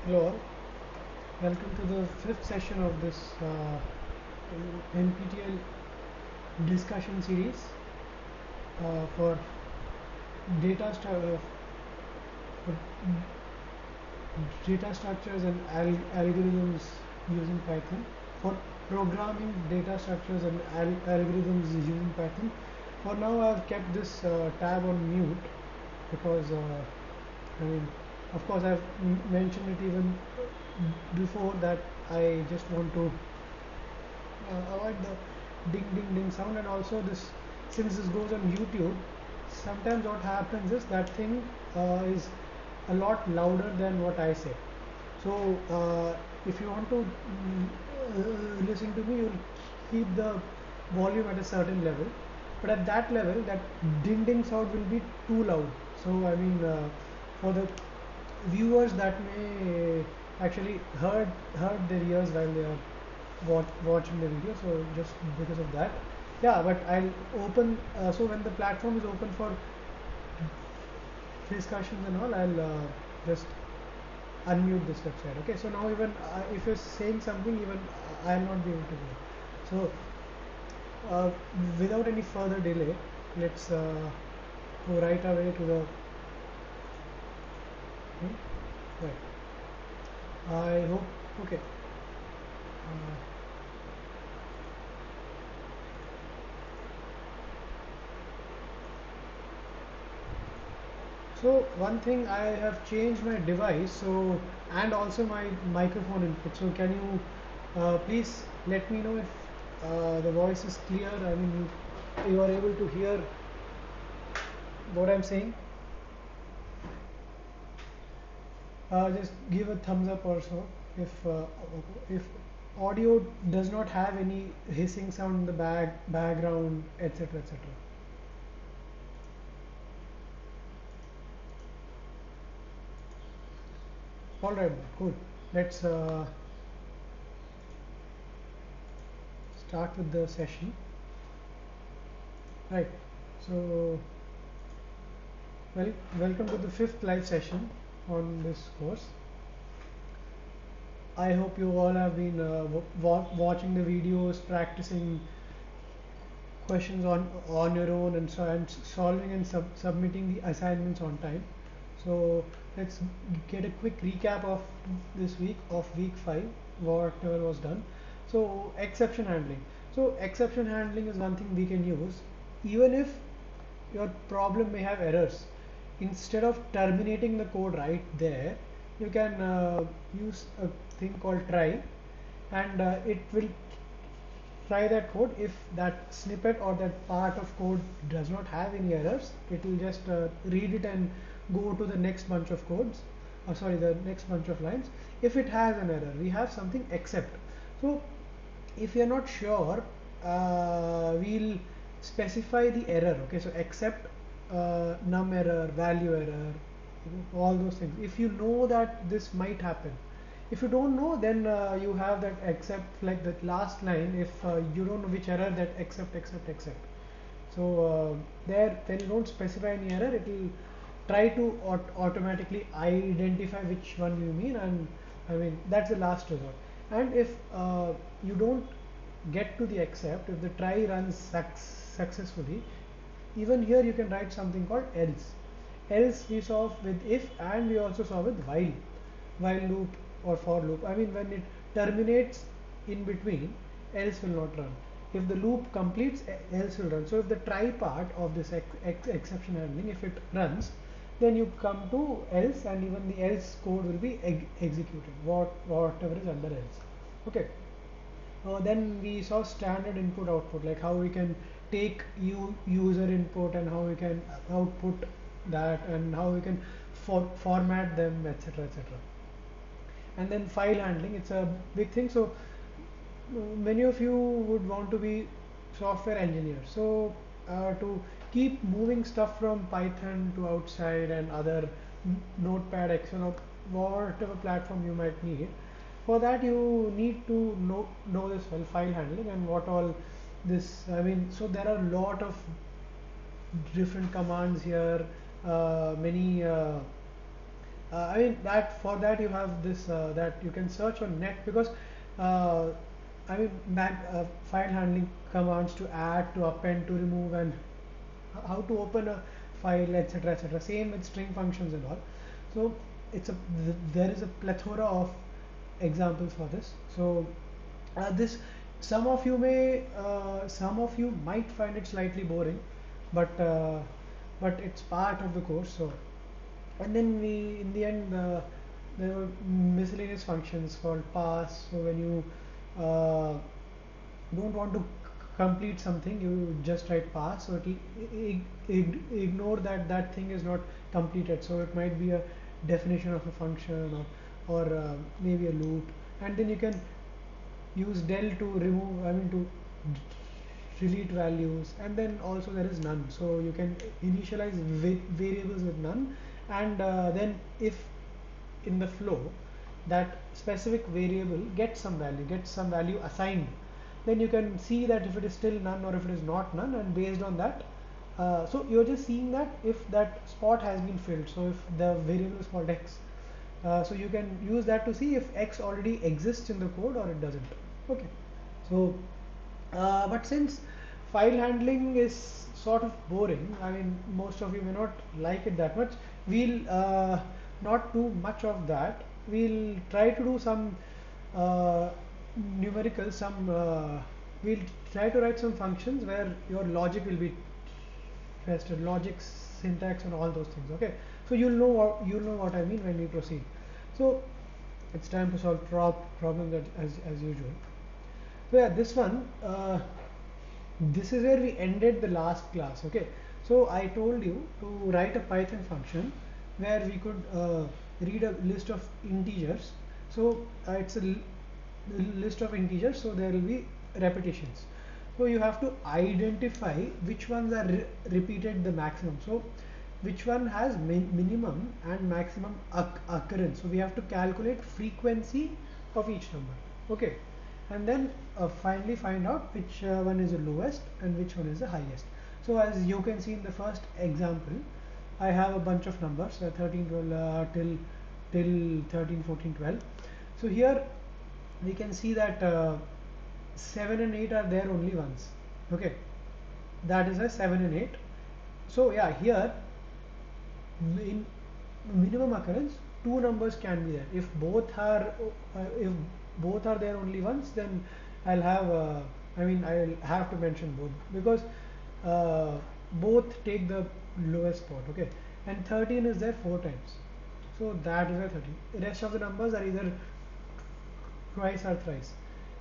Hello all, welcome to the fifth session of this NPTEL discussion series for data, for data structures and algorithms using Python, for programming data structures and algorithms using Python. For now, I've kept this tab on mute because I mean, of course, I've mentioned it even before that I just want to avoid the ding ding ding sound, and also this, since this goes on YouTube, sometimes what happens is that thing is a lot louder than what I say. So if you want to listen to me, you'll keep the volume at a certain level, but at that level that ding ding sound will be too loud. So I mean, for the viewers that may actually hurt their ears while they are watching the video, so just because of that, yeah. But I'll open, so when the platform is open for discussions and all, I'll just unmute this website. Okay, so now even if you're saying something, even I'll not be able to hear. So without any further delay, let's go right away to the right. I hope, okay. uh, So one thing, I have changed my device, so, and also my microphone input. So can you please let me know if the voice is clear? I mean, you are able to hear what I'm saying. Just give a thumbs up or so if audio does not have any hissing sound in the background, etc., etc. All right, good. Let's start with the session. Right. So welcome to the fifth live session on this course. I hope you all have been watching the videos, practicing questions on your own, and so and solving and submitting the assignments on time. So let's get a quick recap of this week, of week 5, whatever was done. So exception handling. So exception handling is one thing we can use even if your problem may have errors. Instead of terminating the code right there, you can use a thing called try, and it will try that code. If that snippet or that part of code does not have any errors, it will just read it and go to the next bunch of codes, or sorry, the next bunch of lines. If it has an error, we have something except. So if you're not sure, we'll specify the error. Okay, so except num error, value error, all those things. If you know that this might happen, if you don't know, then you have that except, like that last line. If you don't know which error, that except. So there, when you don't specify any error, it will try to automatically identify which one you mean, and I mean that's the last resort. And if you don't get to the except, if the try runs successfully, even here you can write something called else. Else we solve with if, and we also solve with while loop or for loop. I mean, when it terminates in between, else will not run. If the loop completes, else will run. So if the try part of this exception handling, if it runs, then you come to else, and even the else code will be executed, whatever is under else. Okay. Then we saw standard input output, like how we can take user input and how we can output that, and how we can format them, etc., etc. And then file handling, it's a big thing. So many of you would want to be software engineers, so to keep moving stuff from Python to outside and other notepad, Excel, or whatever platform you might need, for that you need to know this well, file handling and what all this, I mean, so there are a lot of different commands here, many I mean that for that you have this that you can search on net, because uh, I mean file handling commands to add, to append, to remove, and how to open a file, etc., etc. Same with string functions and all. So there is a plethora of examples for this. So this some of you might find it slightly boring, but it's part of the course. So and then we in the end there were miscellaneous functions called pass. So when you uh, don't want to complete something, you just write pass, so ignore that that thing is not completed. So it might be a definition of a function, or maybe a loop, and then you can use del to remove, I mean to delete values. And then also there is none, so you can initialize variables with none. And then if in the flow that specific variable gets some value assigned, then you can see that if it is still none or if it is not none, and based on that, so you're just seeing that if that spot has been filled. So if the variable is called x, so you can use that to see if x already exists in the code or it doesn't. Okay. So but since file handling is sort of boring, I mean most of you may not like it that much, we'll not do much of that. We'll try to do some uh, numerical, we'll try to write some functions where your logic will be tested, logic, syntax, and all those things. Okay, so you'll know what I mean when we proceed. So it's time to solve problems as usual. So yeah, this is where we ended the last class. Okay, so I told you to write a Python function where we could read a list of integers. So it's a list of integers, so there will be repetitions. So you have to identify which ones are repeated the maximum. So which one has minimum and maximum occurrence. So we have to calculate frequency of each number. Okay, and then finally find out which one is the lowest and which one is the highest. So as you can see in the first example, I have a bunch of numbers 13, 12 till 13, 14, 12. So here we can see that 7 and 8 are there only once. Okay, that is a 7 and 8. So yeah, here in minimum occurrence, two numbers can be there. If both are there only once, then I'll have to mention both, because both take the lowest spot. Okay, and 13 is there 4 times, so that is a 13. The rest of the numbers are either twice or thrice.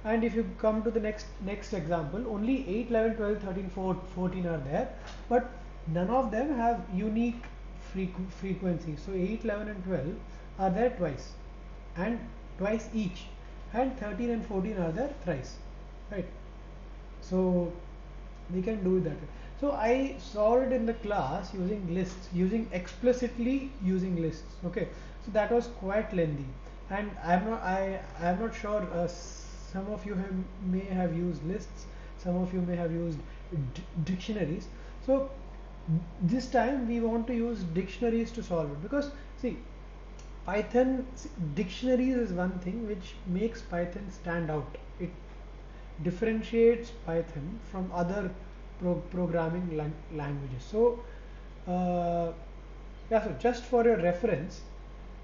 And if you come to the next example, only 8, 11, 12, 13, 14 are there, but none of them have unique frequency. So 8, 11, and 12 are there twice, and twice each, and 13 and 14 are there thrice, right? So we can do that. So I solved it in the class using lists, explicitly using lists. Okay, so that was quite lengthy, and I'm not sure. Some of you may have used lists, some of you may have used dictionaries. So this time we want to use dictionaries to solve it, because see, dictionaries is one thing which makes Python stand out. It differentiates Python from other programming languages. So yeah, so just for your reference,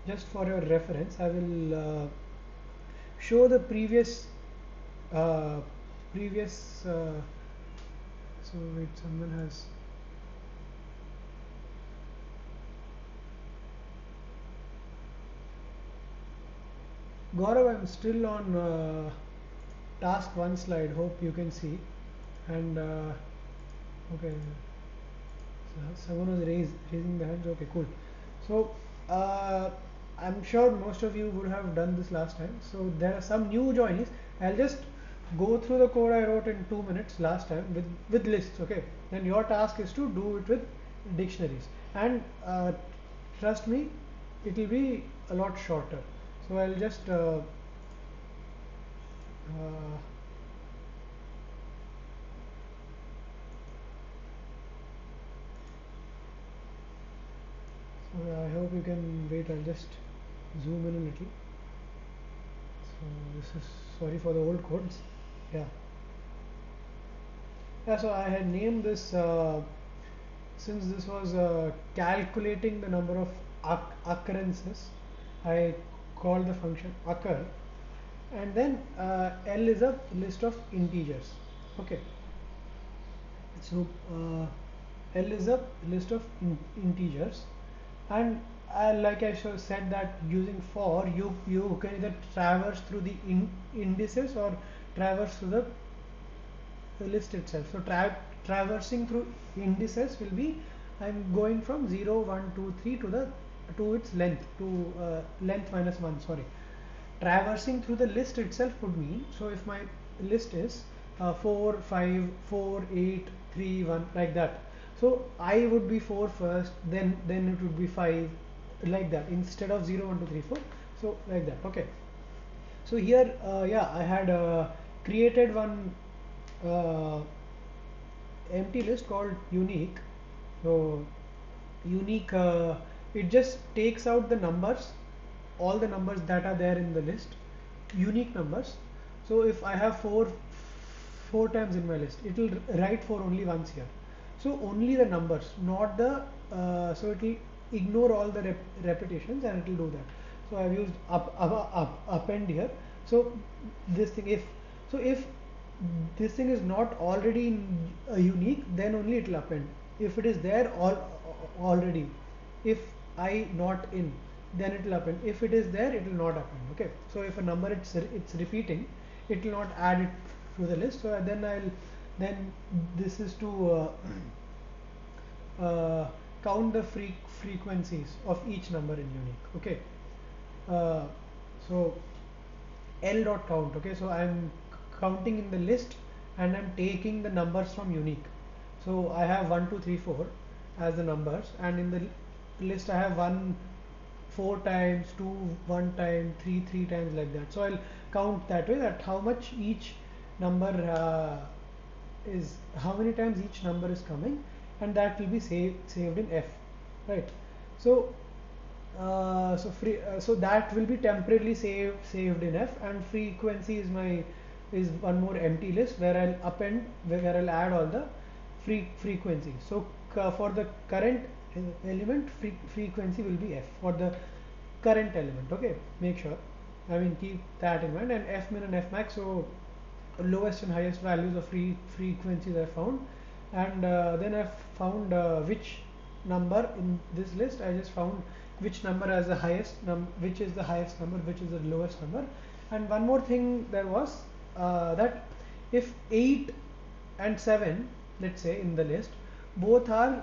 I will show the uh, previous. So wait, someone has. Gaurav, I'm still on task 1 slide. Hope you can see. And okay, so someone was raising their hands. Okay, cool. So I'm sure most of you would have done this last time. So there are some new joinees. I'll just go through the code I wrote in 2 minutes last time with lists. Okay, then your task is to do it with dictionaries, and trust me, it will be a lot shorter. So I'll just so I hope you can wait. I'll just zoom in a little. So this is, sorry for the old codes. Yeah. Yeah, so I had named this, since this was calculating the number of occurrences, I called the function occur, and then L is a list of integers. Okay, so L is a list of integers, and like I said that using for, you can either traverse through the indices or traverse through the list itself. So traversing through indices will be, I'm going from 0, 1, 2, 3 to the to its length, to length minus 1, sorry. Traversing through the list itself would mean, so if my list is 4, 5, 4, 8, 3, 1, like that. So I would be 4 first, then it would be 5, like that, instead of 0, 1, 2, 3, 4. So like that. Okay. So here, yeah, I had created one uh, empty list called unique. So unique, it just takes out the numbers, all the numbers that are there in the list, unique numbers. So if I have four times in my list, it will write 4 only once here. So only the numbers, not the so it will ignore all the repetitions, and it will do that. So I've used append here. So this thing, if this thing is not already in unique, then only it will append. If it is there already, if I not in, then it will append. If it is there, it will not append. Okay, so if a number it's repeating, it will not add it to the list. So then this is to count the frequencies of each number in unique. Okay, uh, so L dot count. Okay, so I'm counting in the list, and I'm taking the numbers from unique. So I have 1, 2, 3, 4 as the numbers, and in the list I have 1 4 times, 2 1 time, 3 3 times, like that. So I'll count that way, that how much each number is, how many times each number is coming, and that will be saved in F, right? So so that will be temporarily saved in F, and frequency is one more empty list where I'll append, where I'll add all the frequency. So for the current element, frequency will be F for the current element. Okay, make sure, I mean, keep that in mind. And F min and F max, so lowest and highest values of frequencies I found, and then I found which number in this list, I just found which number has the highest which is the highest number, which is the lowest number. And one more thing there was, that if 8 and 7, let's say, in the list, both are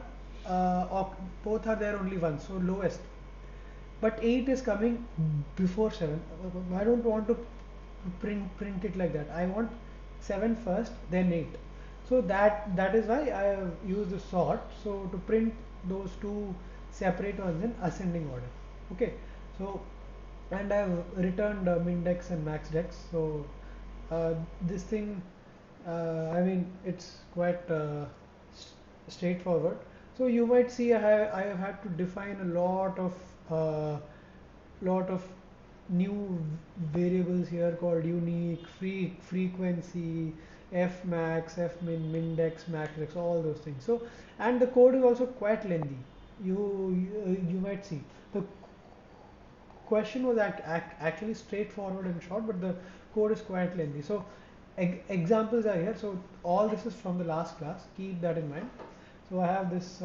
both are there only once, so lowest, but 8 is coming before 7, I don't want to print it like that. I want 7 first, then 8. So that is why I have used the sort, so to print those two separate ones in ascending order. Okay, so, and I have returned mindex and maxdex. So this thing, I mean, it's quite straightforward. So you might see I have had to define a uh, lot of new variables here called unique, frequency, f max, f min, mindex, maxdex, all those things. So, and the code is also quite lengthy. You might see the question was actually straightforward and short, but the code is quite lengthy. So examples are here. So all this is from the last class, keep that in mind. So I have this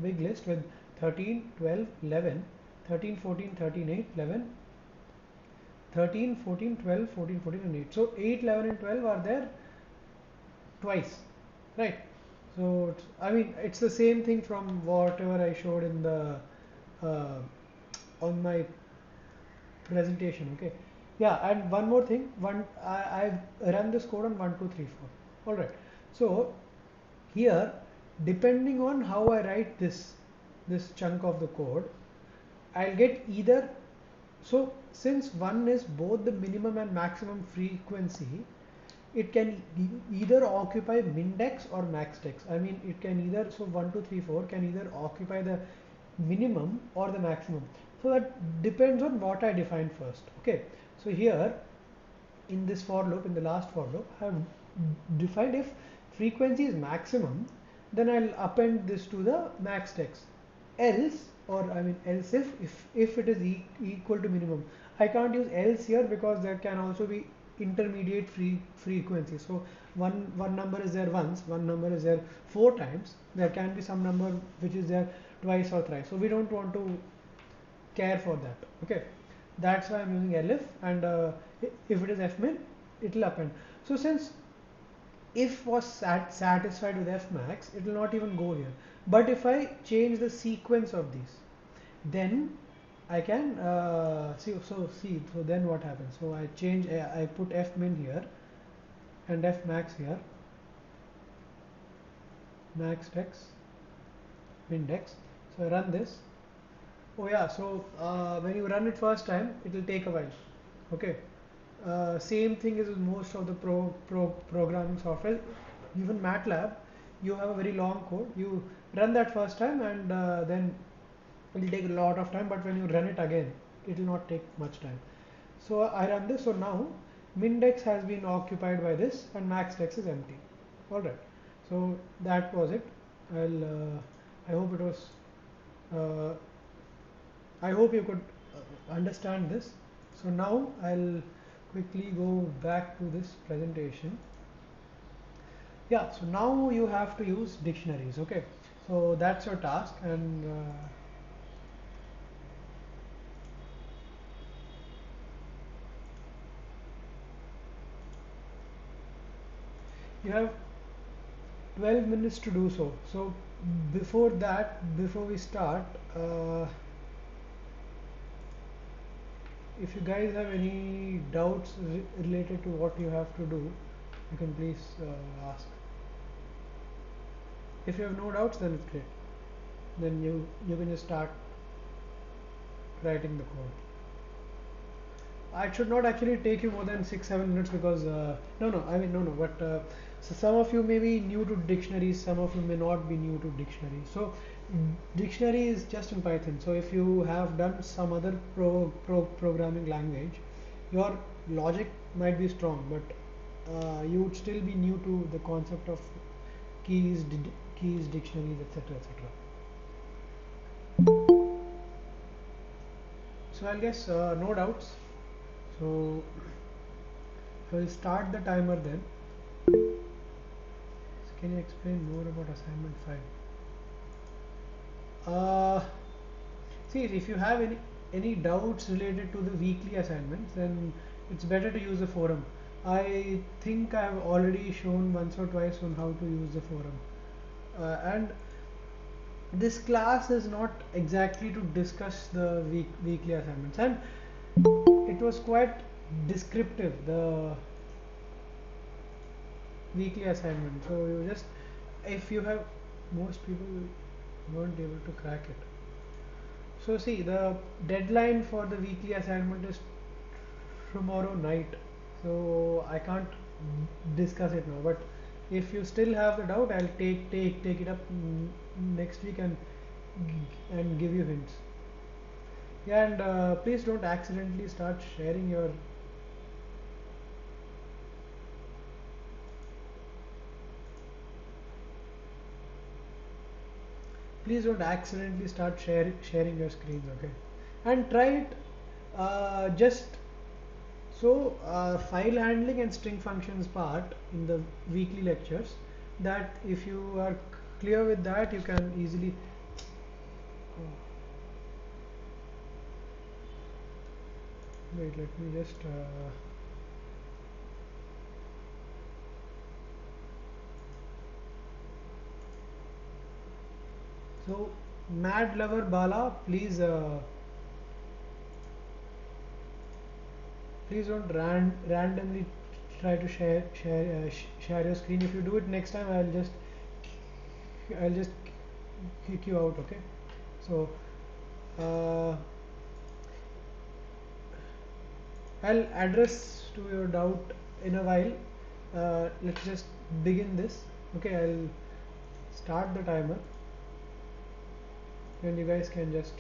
big list with 13, 12, 11, 13, 14, 13, 8, 11, 13, 14, 12, 14, 14 and 8. So 8, 11 and 12 are there twice, right? So I mean, it's the same thing from whatever I showed in the uh, on my presentation. Okay, yeah. And one more thing, I've run this code on 1 2 3 4. All right, so here, depending on how I write this chunk of the code, I'll get either, so since 1 is both the minimum and maximum frequency, it can either occupy mindex or maxdex. I mean, it can either, so 1 2 3 4 can either occupy the minimum or the maximum. So that depends on what I define first. Okay, so here in this for loop, in the last for loop, I have defined if frequency is maximum, then I'll append this to the max text. Else, or I mean else if it is equal to minimum, I can't use else here because there can also be intermediate frequency. So one number is there once, one number is there 4 times, there can be some number which is there twice or thrice, so we don't want to care for that. Okay, that's why I'm using elif, and if it is fmin, it will append. So since if was satisfied with f max, it will not even go here. But if I change the sequence of these, then I can see. So then what happens? So I change. I put f min here and f max here. Max text, min text. So I run this. Oh yeah. So when you run it first time, it will take a while. Okay. Same thing is with most of the programming software. Even MATLAB, you have a very long code. You run that first time, and then it will take a lot of time. But when you run it again, it will not take much time. So I run this. So now mindex has been occupied by this, and maxtext is empty. All right. So that was it. I hope it was. Uh, I hope you could understand this. So now I'll quickly go back to this presentation. Yeah, so now you have to use dictionaries. Okay, so that's your task, and you have 12 minutes to do so. So before that, before we start, if you guys have any doubts related to what you have to do, you can please ask. If you have no doubts, then it's great. Then you can just start writing the code. It should not actually take you more than 6-7 minutes, because no, but so some of you may be new to dictionaries, some of you may not be new to dictionaries. So dictionary is just in Python. So if you have done some other programming language, your logic might be strong, but you would still be new to the concept of keys, dictionaries, etc., etc. So I guess no doubts. So I will start the timer then. So can you explain more about assignment 5? See, if you have any doubts related to the weekly assignments, then it's better to use the forum. I think I have already shown once or twice on how to use the forum, and this class is not exactly to discuss the weekly assignments, and it was quite descriptive, the weekly assignment. So you just, if you have, most people weren't able to crack it. So see, the deadline for the weekly assignment is tomorrow night, so I can't discuss it now, but if you still have the doubt, I'll take it up next week and give you hints. Yeah, and please don't accidentally start sharing your sharing your screens. Okay, and try it just so file handling and string functions part in the weekly lectures, that if you are clear with that, you can easily wait, let me just so mad lover Bala, please please don't randomly try to share your screen. If you do it next time, I'll just kick you out. Okay, so uh, I'll address to your doubt in a while. Let's just begin this. Okay, I'll start the timer. and you guys can just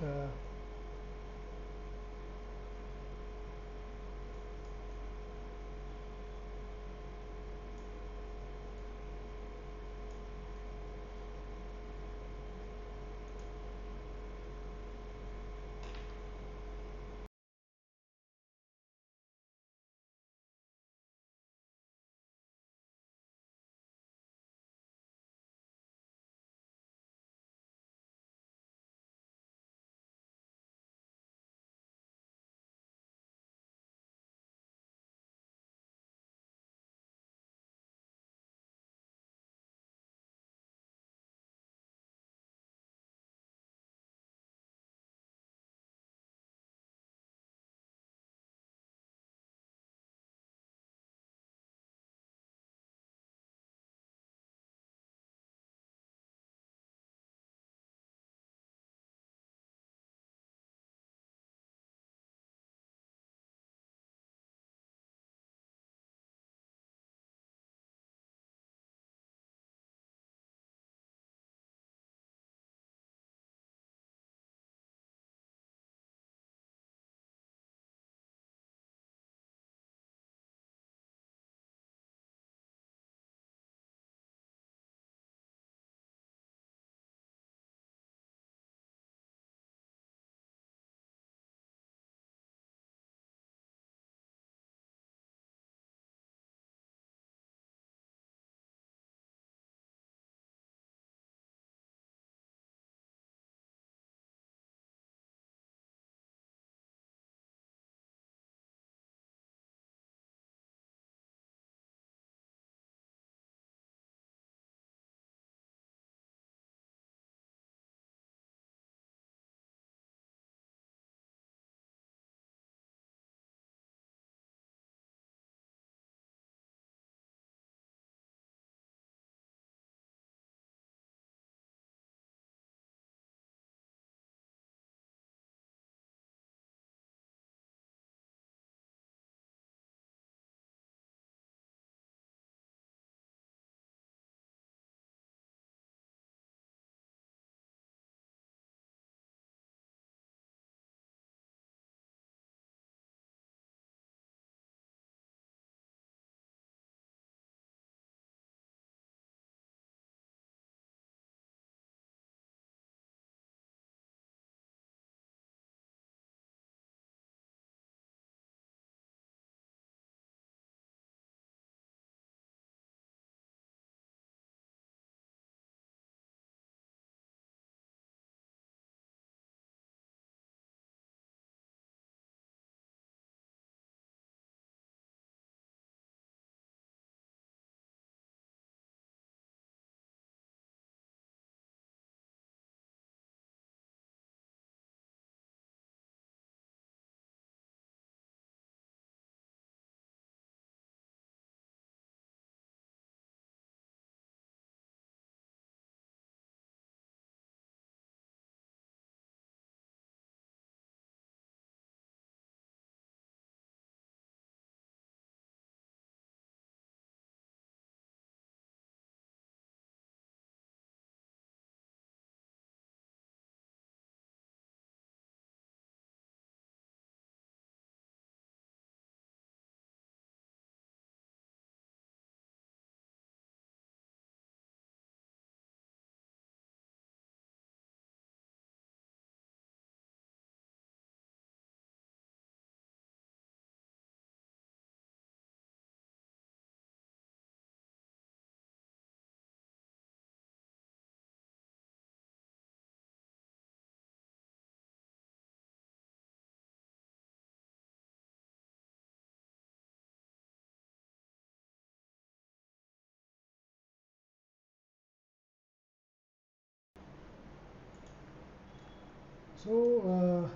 so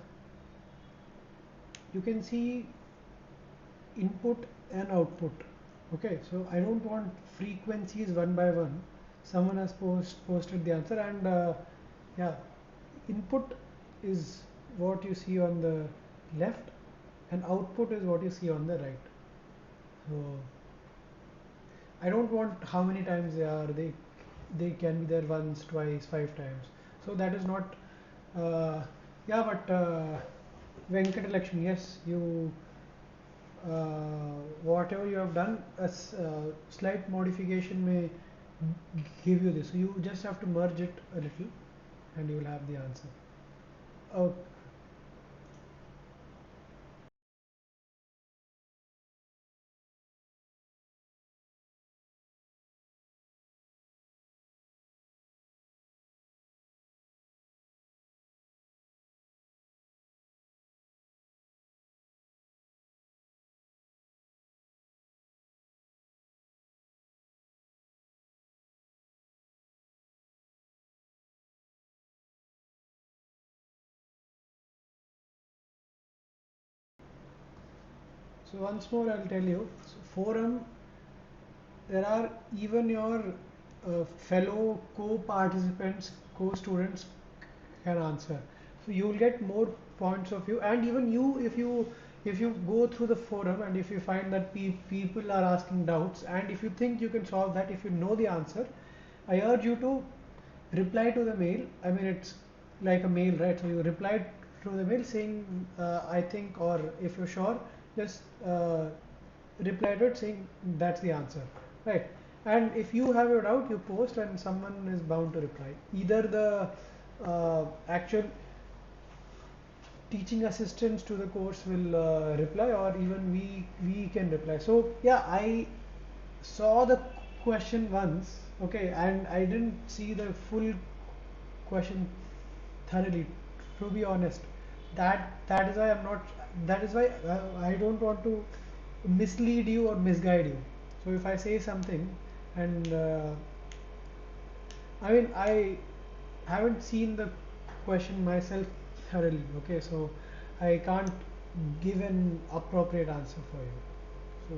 you can see input and output. Okay, so I don't want frequencies one by one. Someone has posted the answer, and yeah, input is what you see on the left, and output is what you see on the right. So I don't want how many times they are. They can be there once, twice, 5 times. So that is not Uh, yeah, but Venkatalakshmi, yes, you whatever you have done, a slight modification may give you this. So you just have to merge it a little, and you will have the answer. Oh, so once more, I'll tell you. So forum, there are even your fellow co-participants, co-students can answer. So you will get more points of view, and even you, if you go through the forum and if you find that people are asking doubts, and if you think you can solve that, if you know the answer, I urge you to reply to the mail. I mean, it's like a mail, right? So you reply to the mail saying, I think, or if you're sure, just reply to it saying that's the answer, right? And if you have your doubt, you post, and someone is bound to reply. Either the actual teaching assistants to the course will reply, or even we can reply. So yeah, I saw the question once, okay, and I didn't see the full question thoroughly, to be honest. That is why I'm not, that is why I don't want to mislead you or misguide you. So if I say something, and I mean, I haven't seen the question myself thoroughly, okay, so I can't give an appropriate answer for you. So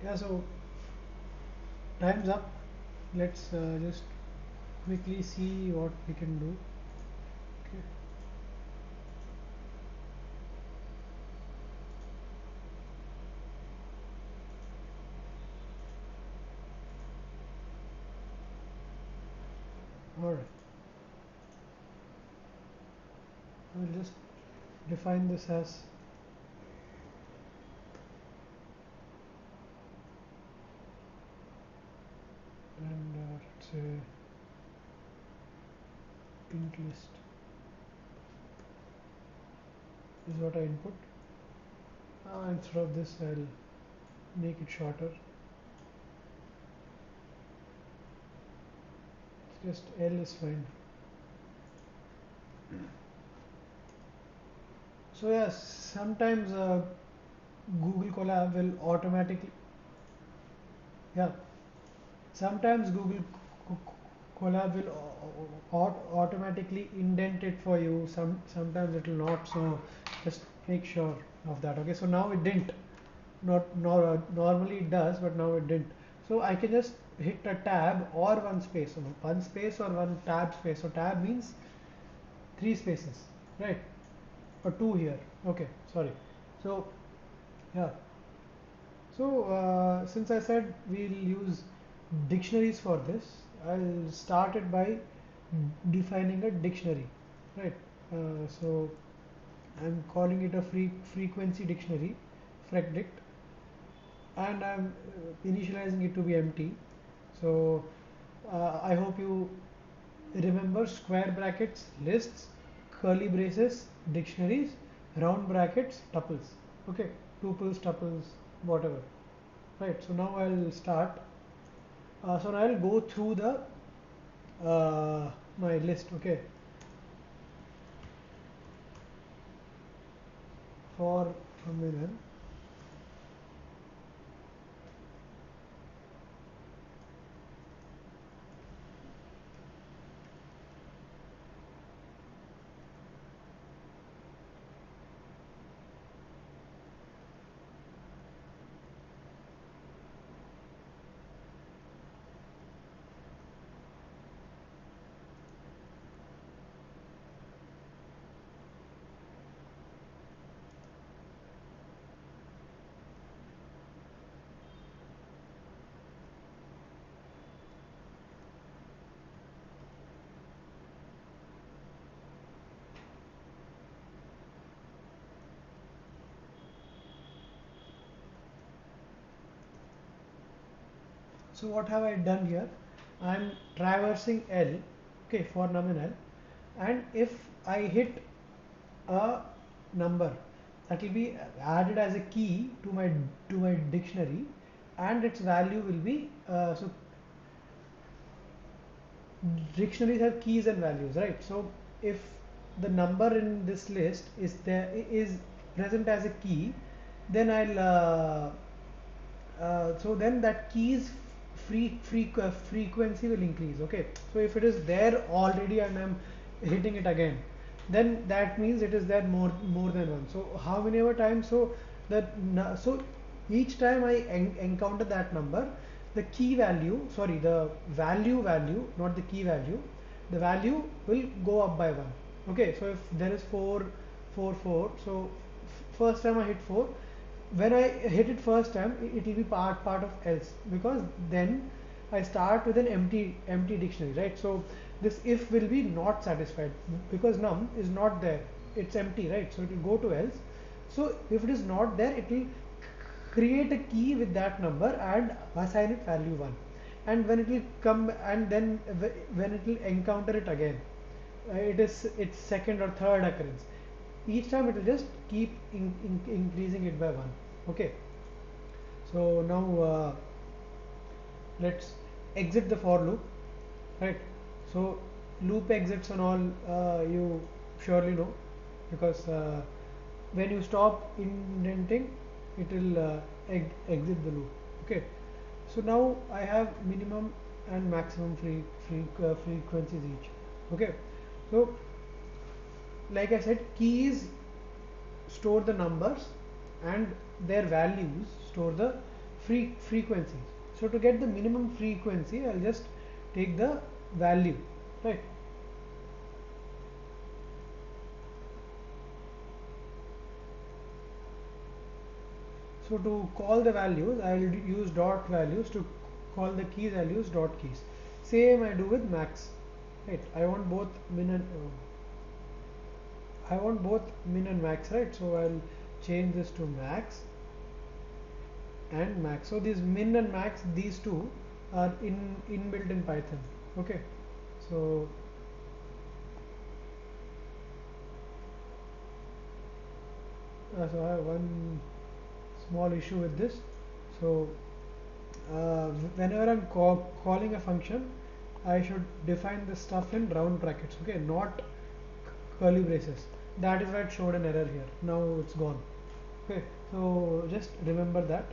Yeah, so time's up. Let's just quickly see what we can do. Okay. All right. I'll just define this as, and let's say int list is what I input. Instead of this, I'll make it shorter. It's just L is fine. So yes, sometimes Google Colab will automatically, yeah, sometimes Google Colab will automatically indent it for you. Sometimes it will not. So just make sure of that. Okay. So now it didn't. Normally it does, but now it didn't. So I can just hit a tab or one space. So one space or one tab space. So tab means three spaces, right? Or two here. Okay. Sorry. So yeah. So since I said we'll use dictionaries for this, I'll start it by defining a dictionary, right? So I'm calling it a frequency dictionary, frecdict, and I'm initializing it to be empty. So I hope you remember square brackets, lists, curly braces, dictionaries, round brackets, tuples. Okay, tuples, tuples, whatever. Right. So now I'll start. So now I'll go through the my list. Okay, for a minute. So what have I done here? I'm traversing L, okay, for nominal, and if I hit a number, that will be added as a key to my dictionary, and its value will be so dictionaries have keys and values, right? So if the number in this list is present as a key, then I'll so then that key's frequency will increase. Okay, so if it is there already and I'm hitting it again, then that means it is there more than once. So how many ever times? So so each time I encounter that number, the key value, sorry, the value, not the key value, the value will go up by one. Okay, so if there is 4 4 4, so first time I hit 4, when I hit it first time, it will be part of else, because then I start with an empty dictionary, right? So this if will be not satisfied because num is not there, it's empty, right? So it will go to else. So if it is not there, it will create a key with that number and assign it value 1, and when it will come, and then when it will encounter it again, it is its second or third occurrence. Each time it will just keep increasing it by 1. Okay, so now let's exit the for loop, right? So loop exits and all, you surely know, because when you stop indenting, it will exit the loop. Okay, so now I have minimum and maximum frequencies each. Okay, so like I said, keys store the numbers and their values store the frequencies. So to get the minimum frequency, I'll just take the value, right? So to call the values, I will use dot values. To call the keys, I will use dot keys. Same I do with max, right? I want both min and max, right? So I'll change this to max and max. So these min and max, these two are inbuilt in Python. Okay, so so I have one small issue with this. So whenever I'm calling a function, I should define the stuff in round brackets, okay, not curly braces. That is why it showed an error here. Now it's gone. Okay, so just remember that.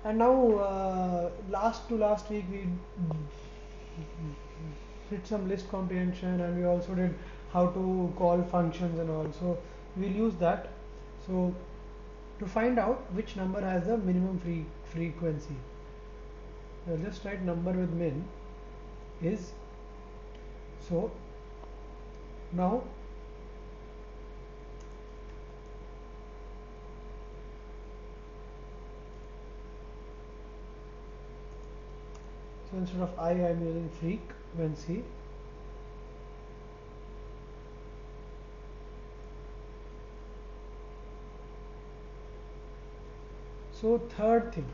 And now last week we did some list comprehension, and we also did how to call functions and all. So we'll use that. So to find out which number has the minimum frequency, I'll just write number with min is. So now so instead of I am using frequency. So third thing,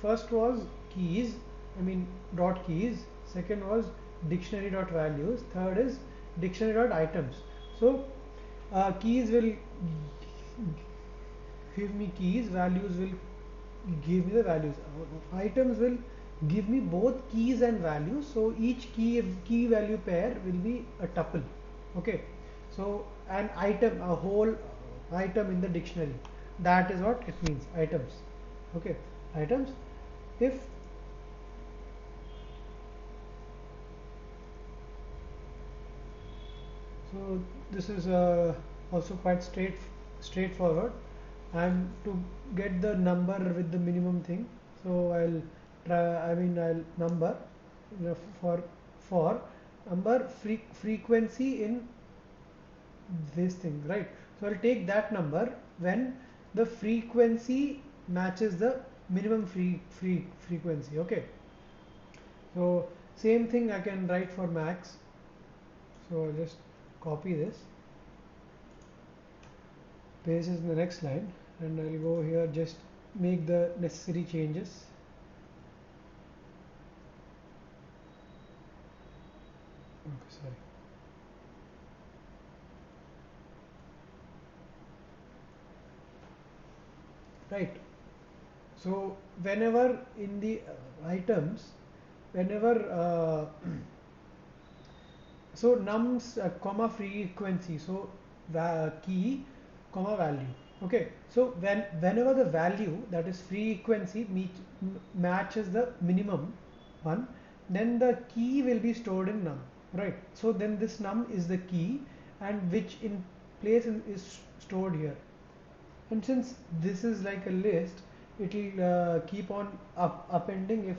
first was keys, I mean dot keys. Second was dictionary dot values. Third is dictionary dot items. So keys will give me keys, values will give me the values. Items will give me both keys and values. So each key value pair will be a tuple. Okay. So an item, a whole item in the dictionary. That is what it means. Items. Okay. Items. If so, this is also quite straightforward. And to get the number with the minimum thing, so I'll try. I mean, I'll number for number frequency in this thing, right? So I'll take that number when the frequency matches the minimum frequency. Okay. So same thing I can write for max. So I'll just copy this, paste this in the next line, and I'll go here, just make the necessary changes. Okay, sorry. Right. So whenever in the items, whenever so nums comma frequency, so key comma value. Okay, so whenever the value, that is frequency, matches the minimum one, then the key will be stored in num, right? So then this num is the key, and which in place is stored here. And since this is like a list, it will keep on appending if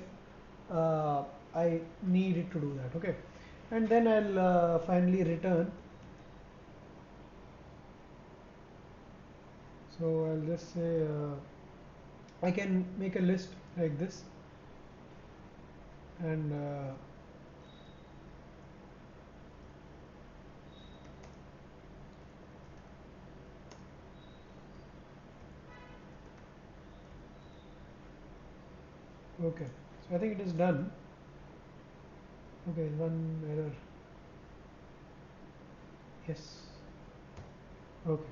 I need it to do that. Okay, and then I'll finally return. So I'll just say I can make a list like this, and okay, so I think it is done. Okay, one error. Yes. Okay.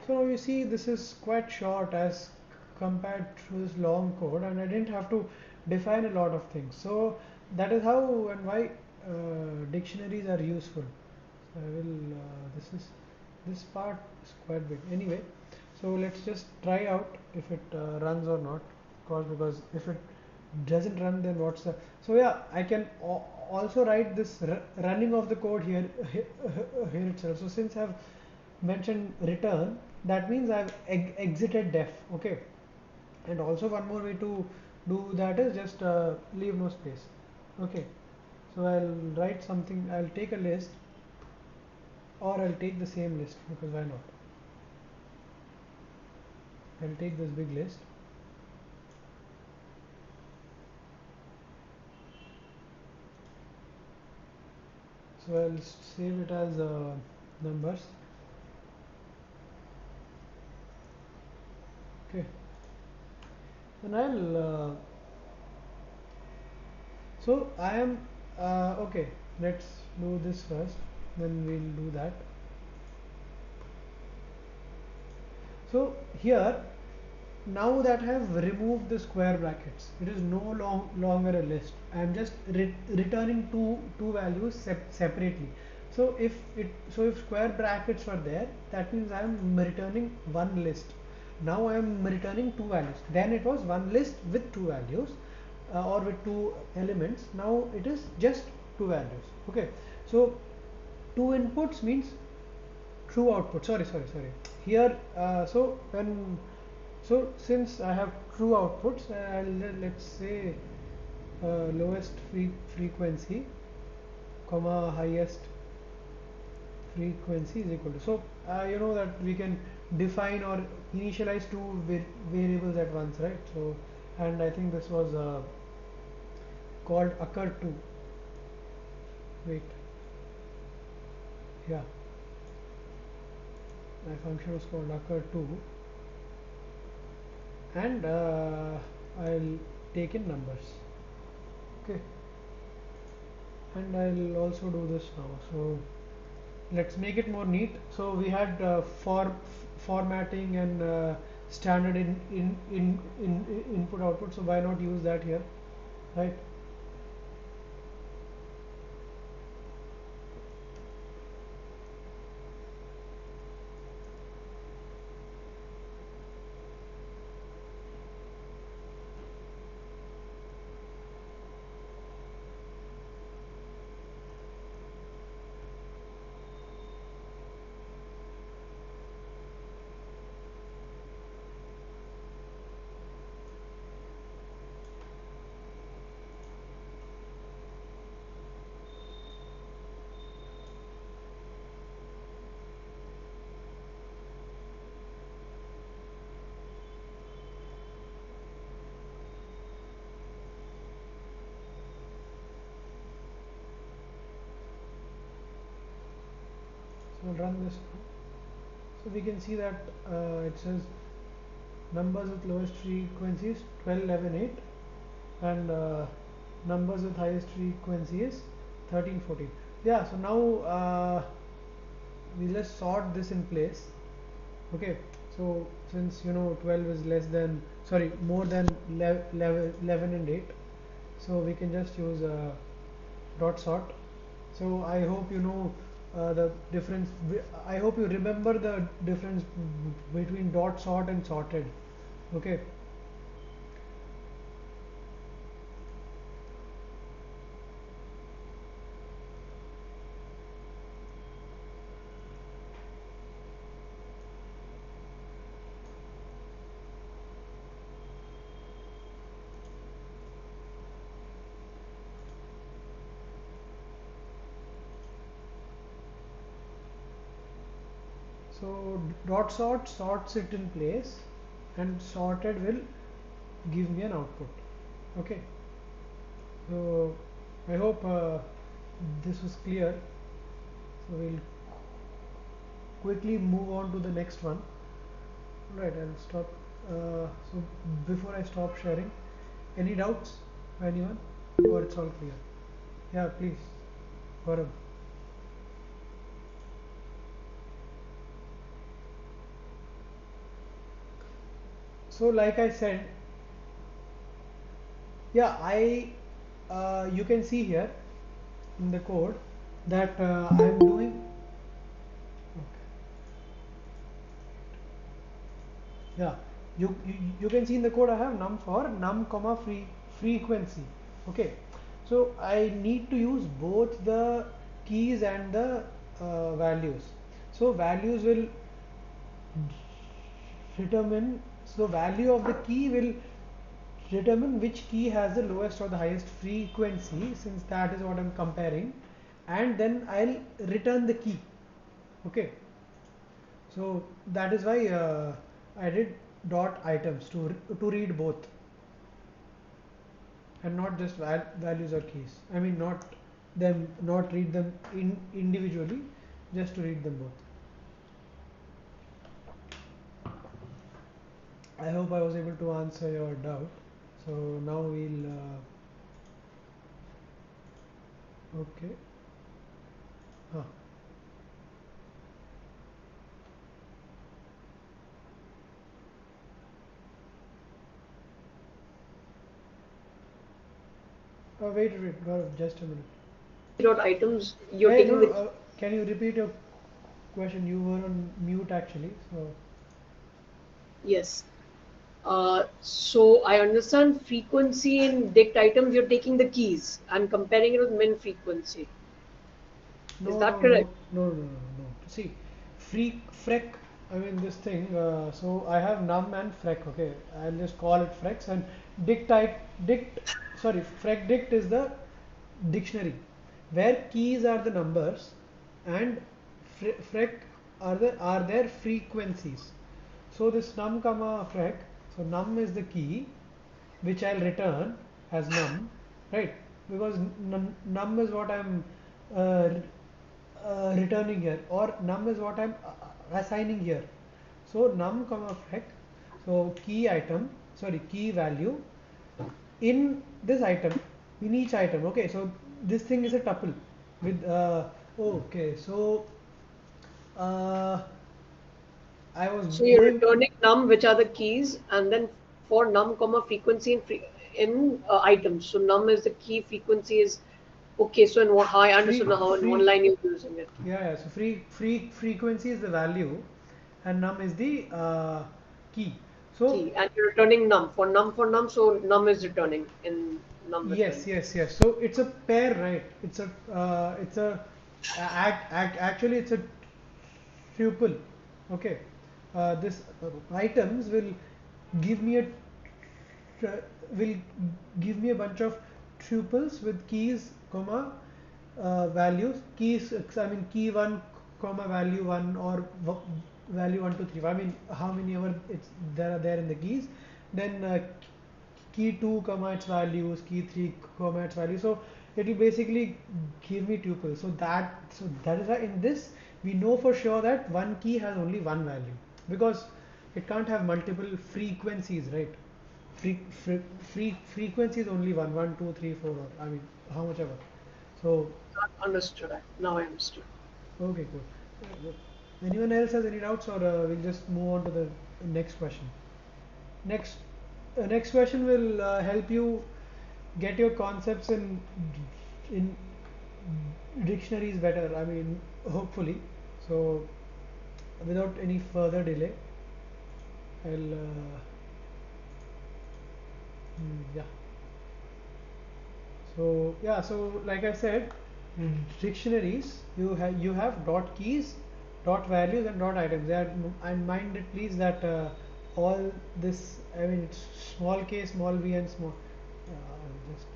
So now you see this is quite short as compared to this long code, and I didn't have to define a lot of things. So that is how and why dictionaries are useful. So I will this part is quite big anyway. So let's just try out if it runs or not. Of course, because if it doesn't run, then what's the, so yeah, I can also write this running of the code here here itself. So since I've mentioned return, that means I've exited def. Okay, and also one more way to do that is just leave no space. Okay, so I'll write something, I'll take a list, or I'll take the same list, because why not. I'll take this big list. So I'll save it as numbers. Okay, then I'll so I am okay, let's do this first, then we'll do that. So here, now that I have removed the square brackets, it is no longer a list. I am just returning two values separately. So if square brackets were there, that means I am returning one list. Now I am returning two values. Then it was one list with two values, or with two elements. Now it is just two values. Okay. So two inputs means true output. Sorry. Here, so since I have true outputs, let's say lowest frequency, comma highest frequency is equal to. So you know that we can define or initialize two variables at once, right? So, and I think this was called occur to. Wait, yeah, my function was called occur to, and I'll take in numbers. Okay, and I'll also do this now. So let's make it more neat. So we had formatting and standard input output. So why not use that here, right? So I'll run this now. So we can see that it says numbers with lowest frequencies 12, 11, 8, and numbers with highest frequency is 13, 14. Yeah, so now we just sort this in place. Okay, so since 12 is less than, sorry, more than 11 and 8, so we can just use dot sort. So I hope you know the difference. I hope you remember the difference between dot sort and sorted. Okay. So dot sort sorts it in place, and sorted will give me an output. Okay. So I hope this was clear. So we'll quickly move on to the next one. Right, I'll stop. So before I stop sharing, any doubts, anyone, or it's all clear? Yeah, please, Gaurav. So like I said, yeah, you can see here in the code that I am doing. Okay, yeah, you can see in the code I have num for num comma frequency. Okay, so I need to use both the keys and the values. So values will determine, so the value of the key will determine which key has the lowest or the highest frequency, since that is what I'm comparing, and then I'll return the key. Okay, so that is why I did dot items to read both, and not just values or keys. I mean, not read them individually, just to read them both. I hope I was able to answer your doubt. So now we'll okay. Huh. Wait, Gaurav, just a minute. Dot items, you're Hey, no, taking the can you repeat your question? You were on mute actually. So yes. So I understand frequency in dict items, you're taking the keys and comparing it with min frequency. Is no, that no, no, correct? no, no, no, no. See, frec. I mean this thing. So I have num and frec. Okay, I'll just call it frecs, and dict. Sorry, frec dict is the dictionary, where keys are the numbers, and frec are their frequencies. So this num comma frec. So num is the key, which I'll return as num, right? Because num is what I'm uh, returning here, or num is what I'm assigning here. So num comma frec. So key item, sorry, key value in this item, in each item. Okay, so this thing is a tuple with okay. So uh, I was So you're going. returning num, which are the keys, and then for num comma frequency in items. So num is the key, frequency is okay. So in how I understood free how in one free line you're using it. Yeah, so free frequency is the value, and num is the key. So Key, and you're returning num for num. So num is returning in num yes, return. yes. So it's a pair, right? Actually it's a tuple. Okay, this items give me a tr- will give me a bunch of tuples with keys, comma, values. Keys, I mean key 1, comma, value 1, or value 1 to 3. I mean how many ever it's there are there in the keys. Then key 2, comma, its values, key 3, comma, its value. So it will basically give me tuples. So that is why in this we know for sure that one key has only one value, because it can't have multiple frequencies, right? Free, free, frequency is only one, two, three, four, or I mean how much ever. So Understood. Now I understood. okay, cool. Anyone else has any doubts, or we'll just move on to the next question? Next question will help you get your concepts in dictionaries better. I mean, hopefully. So without any further delay, I'll yeah. So yeah, so like I said, dictionaries, you have dot keys, dot values, and dot items. They are, and mind it please that all this, I mean it's small k, small v, and small just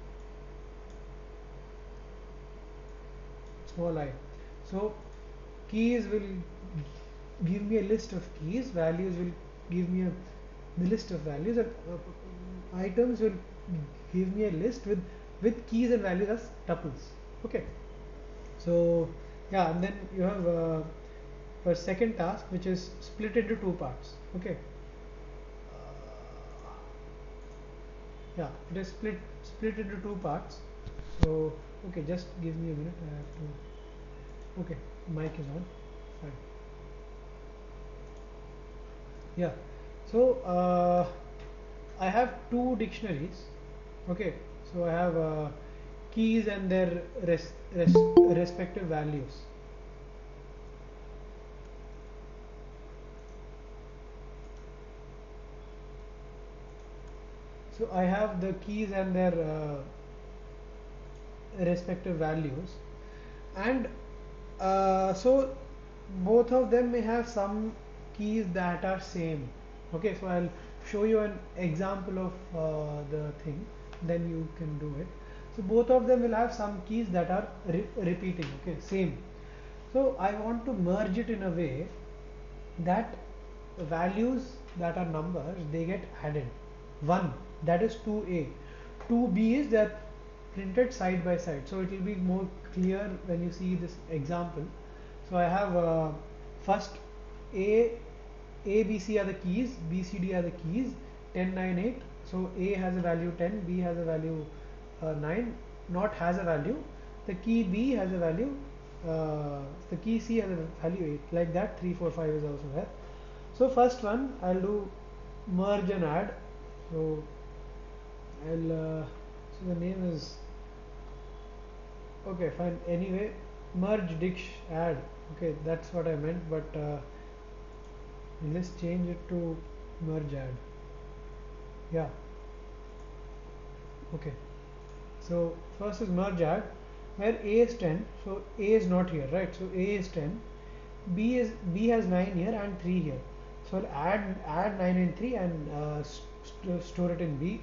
small I. So keys will give me a list of keys, values will give me the list of values, and items will give me a list with keys and values as tuples. Okay. So yeah, and then you have a second task, which is split into two parts. Okay. Yeah, it is split into two parts. So okay, just give me a minute. I have to. Okay, mic is on. Fine. Yeah. So I have two dictionaries. Okay. So I have keys and their respective values. So I have the keys and their respective values, and so both of them may have some keys that are same. Okay, so I'll show you an example of the thing, then you can do it. So both of them will have some keys that are repeating, okay, same. So I want to merge it in a way that values that are numbers, they get added. 1, that is 2a. 2b is that printed side by side, so it will be more clear when you see this example. So I have first a b c are the keys, b c d are the keys, 10 9 8. So a has a value 10, b has a value 9, not has a value. The key b has a value, the key c has a value 8, like that. 3 4 5 is also there. So first one I'll do merge and add. So I'll so the name is, okay, fine, anyway, merge dict add. Okay, that's what I meant, but let's change it to merge add. Yeah, okay. So first is merge add, where a is 10, so a is not here, right? So a is 10, b has 9 here and 3 here. So I'll add 9 and 3 and store it in b.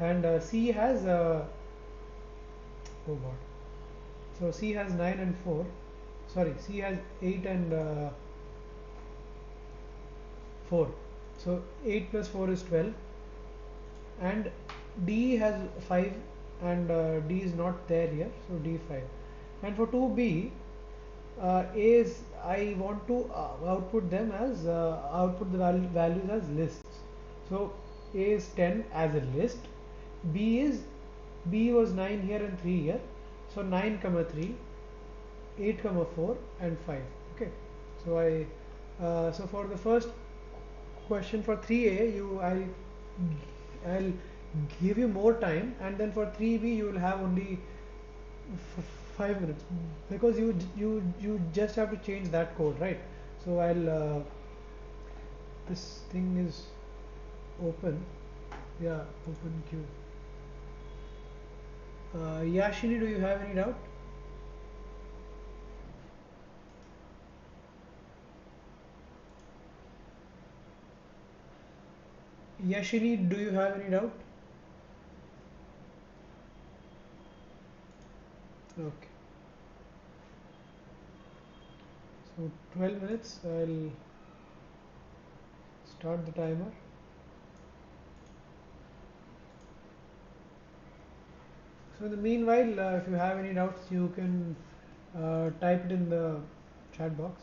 And c has oh god, so c has 9 and 4, sorry, c has 8 and 4. So 8 plus 4 is 12. And D has 5, and D is not there here, so D5. And for 2B, A is, I want to output them as output the values as lists. So A is 10 as a list, B is, B was 9 here and 3 here, so 9 comma 3, 8 comma 4 and 5. Okay, so I so for the first question for 3A, I'll give you more time, and then for 3B you will have only 5 minutes, because you just have to change that code, right? So I'll this thing is open, yeah, open queue. Yashini, do you have any doubt? Yashini, do you have any doubt? Okay, so 12 minutes, I'll start the timer. So in the meanwhile, if you have any doubts, you can type it in the chat box.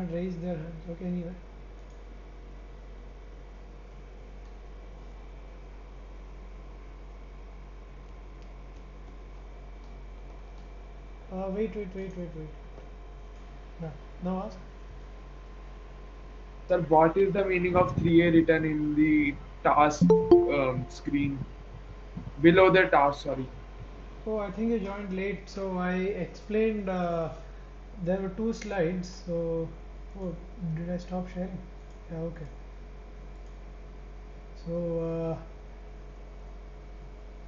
haven't raised their hands. Okay, anyway. Wait. Yeah. Now ask. Sir, what is the meaning of 3A written in the task screen? Below the task, sorry. Oh, I think you joined late. So I explained. There were two slides. So, oh, did I stop sharing? Yeah. Okay. So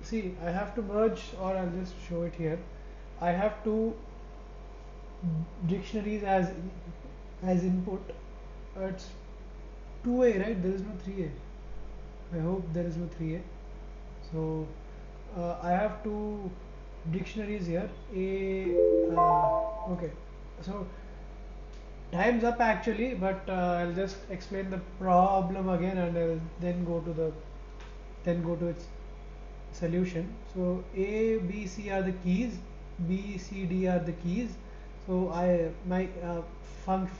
see, I have to merge, or I'll just show it here. I have two dictionaries as input. It's 2A, right? There is no 3A. I hope there is no 3A. So I have two dictionaries here. Okay. So time's up actually, but I'll just explain the problem again, and I'll then go to its solution. So A, B, C are the keys. B, C, D are the keys. So my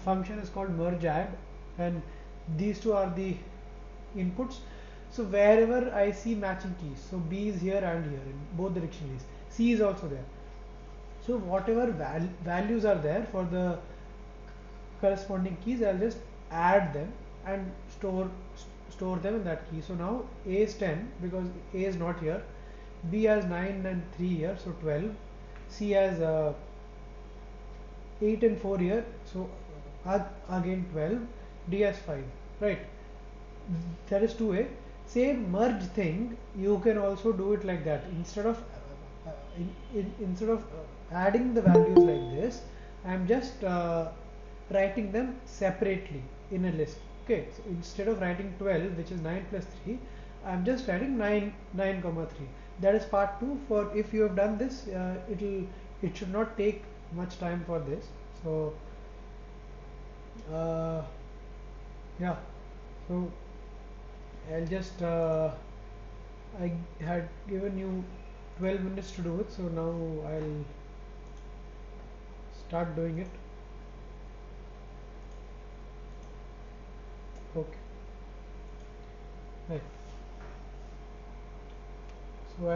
function is called merge add, and these two are the inputs. So wherever I see matching keys, so B is here and here in both the dictionaries. C is also there. So whatever values are there for the corresponding keys, I'll just add them and store them in that key. So now A is 10 because A is not here. B has 9 and 3 here, so 12. C has 8 and 4 here, so again 12. D has 5, right? That is 2A. Same merge thing, you can also do it like that. Instead of adding the values like this, I am just writing them separately in a list. Okay, so instead of writing 12, which is 9 plus 3, I am just writing 9 comma 3. That is part 2. For if you have done this, it should not take much time for this. So uh, yeah, so I'll just I had given you 12 minutes to do it, so now I'll start doing it. Okay, right. So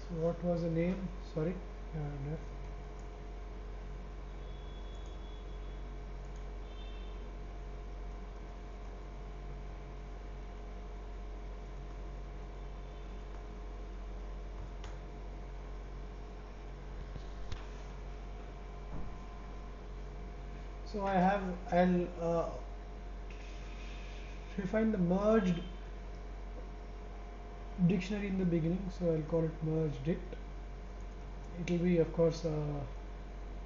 so what was the name? Sorry. Uh, so I'll refine the merged dictionary in the beginning, so I'll call it merged dict. It will be of course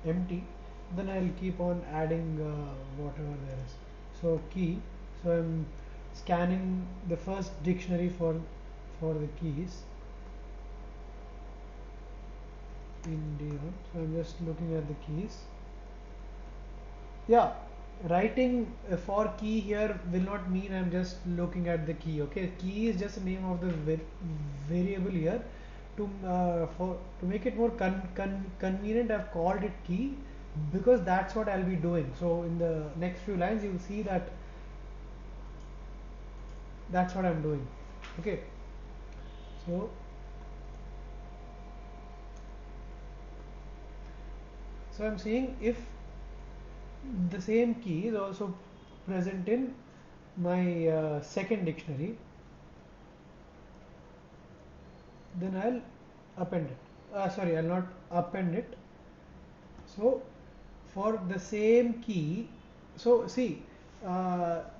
empty. Then I'll keep on adding whatever there is. So key. So I'm scanning the first dictionary for the keys in D1. So I'm just looking at the keys. Yeah, writing for key here will not mean I'm just looking at the key. Okay, key is just the name of the variable here. To make it more convenient, I've called it key because that's what I'll be doing. So in the next few lines, you'll see that that's what I'm doing. Okay, so I'm saying if the same key is also present in my second dictionary, then I'll append it. Sorry, I'll not append it. So for the same key, so see,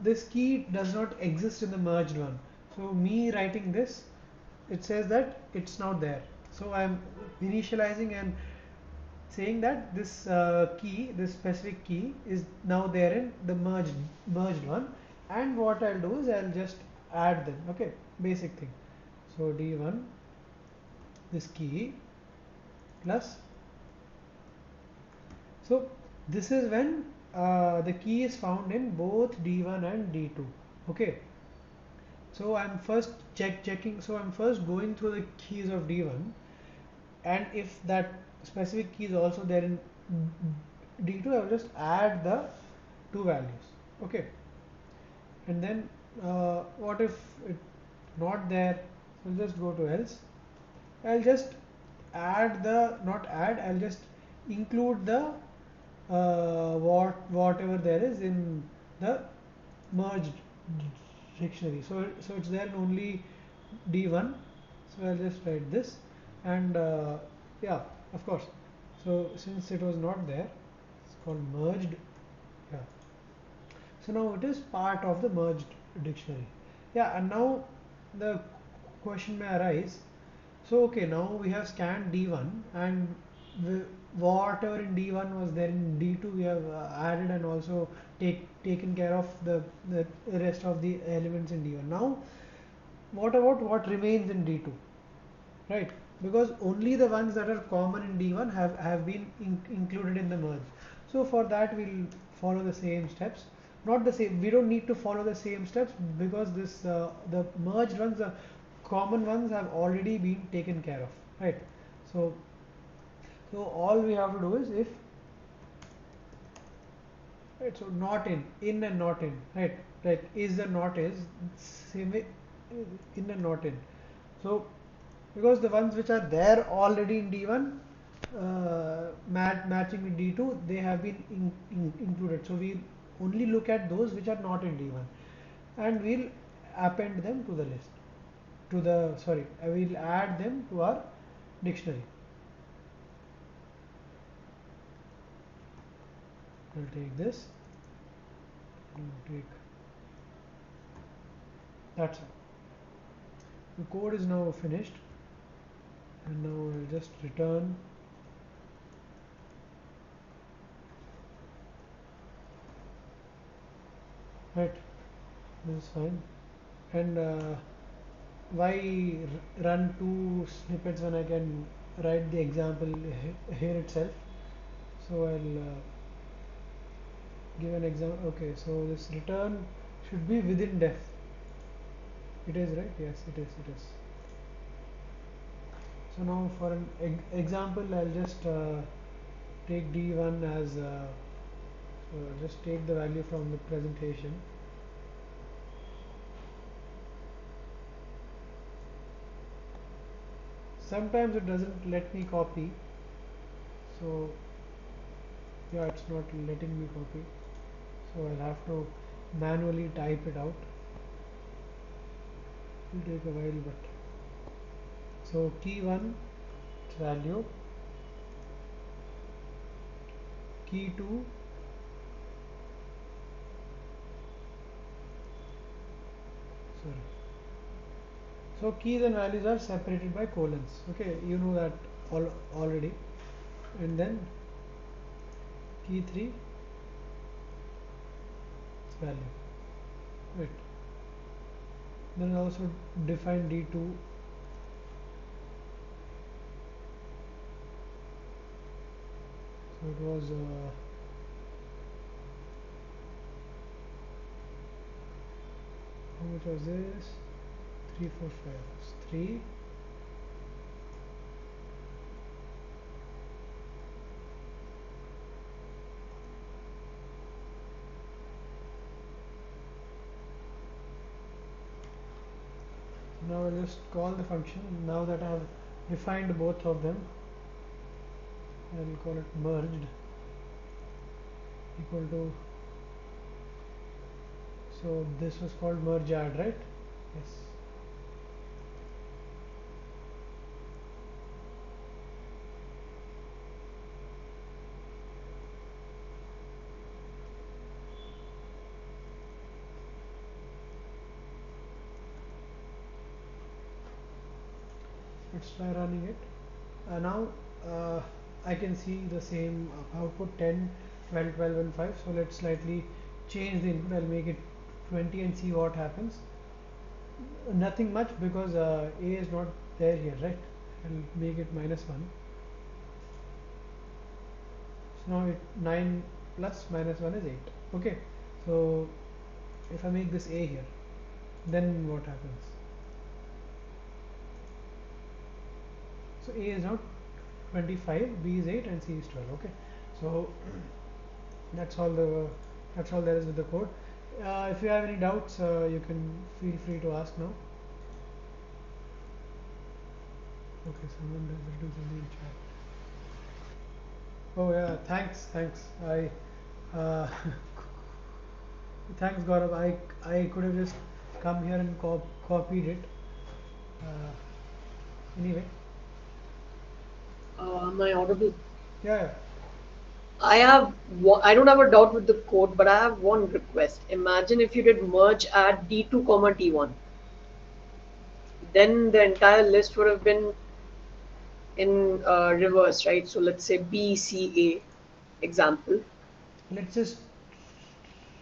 this key does not exist in the merged one. So me writing this, it says that it's not there. So I'm initializing and saying that this key, this specific key, is now there in the merged one. And what I'll do is I'll just add them. Okay, basic thing. So D1, this key plus. So this is when the key is found in both D1 and D2. Okay. So I'm first checking. So I'm first going through the keys of D1, and if that specific key is also there in D2, I will just add the two values. Okay, and then what if it not there? So I'll just go to else. I'll just add the not add. I'll just include the whatever there is in the merged dictionary. So it's there in only D1. So I'll just write this, and yeah, of course. So since it was not there, it's called merged. Yeah. So now it is part of the merged dictionary. Yeah, and now the question may arise. So okay, now we have scanned D1, and whatever in D1 was there in D2 we have added and also taken care of the rest of the elements in D1. Now what about what remains in D2, right? Because only the ones that are common in D1 have been included in the merge. So for that we'll follow the same steps. Not the same. We don't need to follow the same steps because this the merged ones, the common ones have already been taken care of, right? So so all we have to do is if right, so not in and not in, right, is and not is same way, in and not in. So because the ones which are there already in D1 matching with D2, they have been included. So we only look at those which are not in D1, and we'll append them to the list. To the sorry, I will add them to our dictionary. I'll take this. I'll take that's all. The code is now finished, and now I'll just return. Right, this is fine. And why run two snippets when I can write the example here itself? So I'll give an example. Okay, so this return should be within def. It is, right? Yes, it is. It is. So now for an example, I'll just take D1 as so just take the value from the presentation. Sometimes it doesn't let me copy, so yeah, it's not letting me copy, so I'll have to manually type it out. It will take a while, but so key 1 its value, key 2 sorry, so keys and values are separated by colons. Okay, you know that already. And then key 3 its value, right. Then also define D2. So it was how much was this? 3 4 5 3. Now I'll just call the function. Now that I have defined both of them, I'll call it merged equal to, so this was called merge add, right? Yes. Let's try running it. Now I can see the same output 10, 12, 12 and 5. So let's slightly change the input. I'll make it 20 and see what happens. Nothing much because A is not there here, right? I'll make it -1. So now 9 plus -1 is 8. Okay, so if I make this A here, then what happens? So A is now 25, B is 8, and C is 12. Okay, so that's all there is with the code. If you have any doubts, you can feel free to ask now. Okay, someone does do something in chat. Oh yeah, thanks. Uh, thanks Gaurav. I could have just come here and copied it. Uh, anyway, Am I audible? yeah. I don't have a doubt with the code, but I have one request. Imagine if you did merge at D2 comma T1, then the entire list would have been in reverse, right? So let's say B, C, A example. Let's just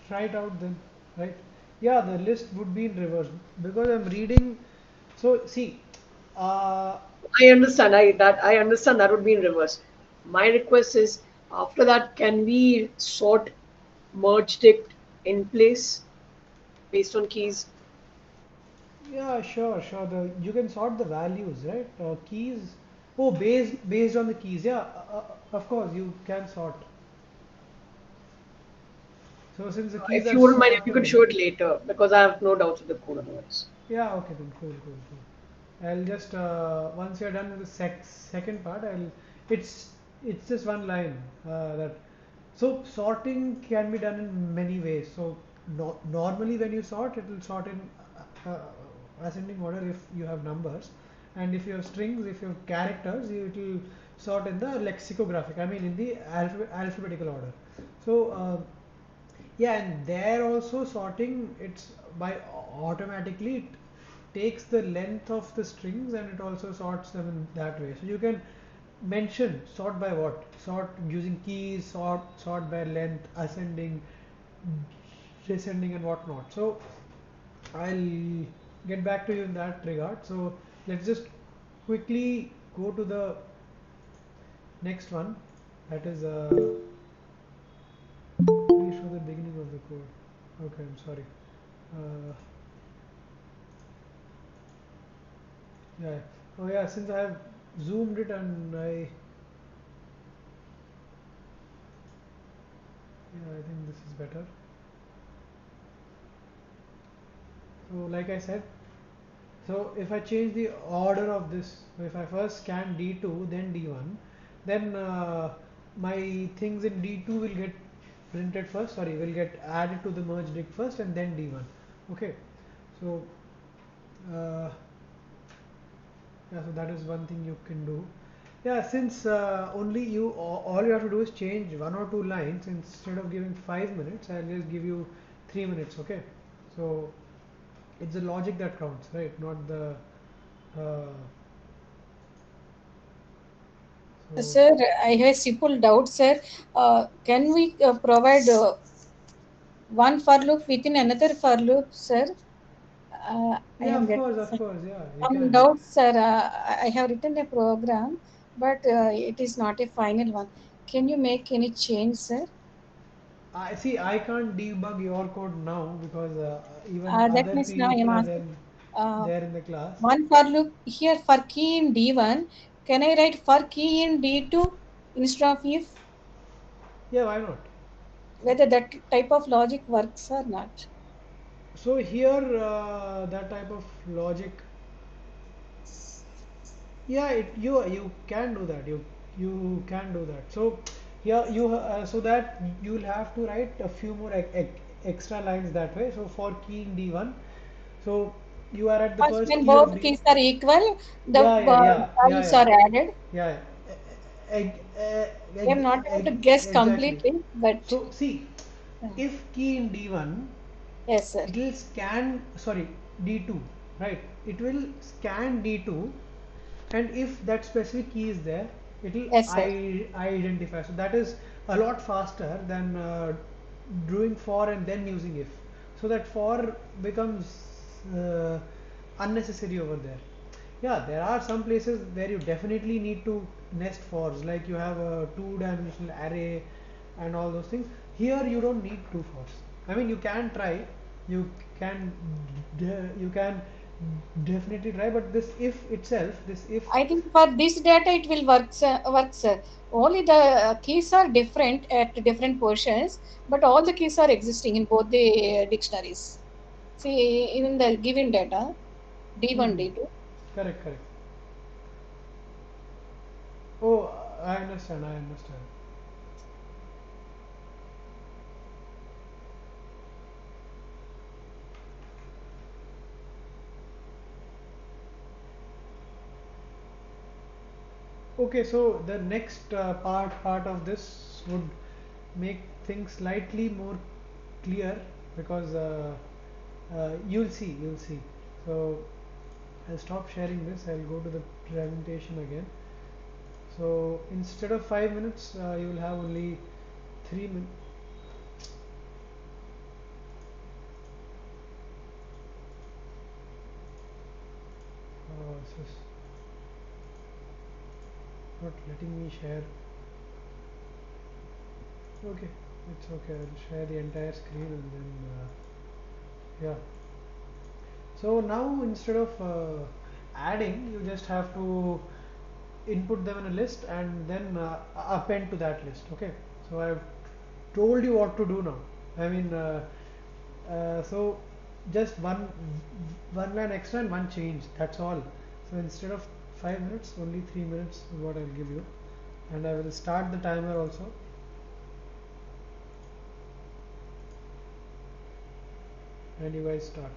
try it out then, right? Yeah, the list would be in reverse because I'm reading. So see, uh, I understand that would be in reverse. My request is after that, can we sort merged it in place based on keys? yeah, sure. The you can sort the values, right? Keys. Oh, based on the keys. Yeah, of course you can sort. So since the keys If are you wouldn't mind, if you could sortable, show it later, because I have no doubts with the code otherwise. yeah, okay then, cool. I'll just once you're done with the second part, it's just one line that so sorting can be done in many ways. So normally when you sort, it will sort in ascending order if you have numbers, and if you have strings, if you have characters, it will sort in the lexicographic. I mean in the alphabetical order. So yeah, and there also sorting it's by automatically it takes the length of the strings and it also sorts them in that way. So you can mention sort by what? Sort using keys, sort by length, ascending, descending and whatnot. So I'll get back to you in that regard. So let's just quickly go to the next one. That is please show the beginning of the code. Okay, I'm sorry. Uh, yeah. Oh yeah, since I have zoomed it and I think this is better. So like I said, so if I change the order of this, so if I first scan D2 then D1, then my things in D2 will get printed first, sorry, will get added to the merge dig first and then D1. Okay, so uh, yeah, so that is one thing you can do. Yeah, since only you all you have to do is change one or two lines instead of giving 5 minutes, I'll just give you 3 minutes. Okay, so it's the logic that counts, right? Not the uh, so Sir, I have a simple doubt, sir. Can we provide one for loop within another for loop, sir? I yeah, am of getting course, yeah, you some can. doubts, sir. I have written a program, but it is not a final one. Can you make any change, sir? I see. I can't debug your code now because even That other means now I am people are asking uh, there in the class. one for loop here for key in D1. Can I write for key in D2 instead of if? Yeah, why not? Whether that type of logic works or not? So here, that type of logic, yeah, you can do that. You can do that. So here so that you'll have to write a few more extra lines that way. So for key in D1, so you are at the First, first when key of both D. keys are equal, the values Yeah. are added. Yeah, Eg- eh, I am not able to guess exactly. completely, but So see, if key in D1, yes, sir. it will scan, sorry, D2, right? It will scan D2, and if that specific key is there, it will Yes, sir. identify. So that is a lot faster than doing for and then using if. So that for becomes uh, unnecessary over there. Yeah, there are some places where you definitely need to nest fors, like you have a two-dimensional array and all those things. Here you don't need two fors. I mean, you can try, you can you can definitely try, but this if itself, this if I think for this data it will work, sir. Only the keys are different at different portions, but all the keys are existing in both the dictionaries. See, in the given data, D1, hmm, D2. correct, correct. Oh, I understand, I understand. Okay, so the next part of this would make things slightly more clear, because you'll see. So I'll stop sharing this. I'll go to the presentation again. So instead of 5 minutes, you'll have only 3 minutes. This is not letting me share. Okay, it's okay. I'll share the entire screen and then yeah. So now instead of adding, you just have to input them in a list and then append to that list. Okay, so I've told you what to do now. I mean, so just one line extra and one change. That's all. So instead of 5 minutes, only 3 minutes is what I'll give you, and I will start the timer also. And you guys start.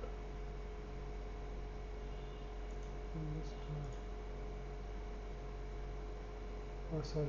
Oh, sorry.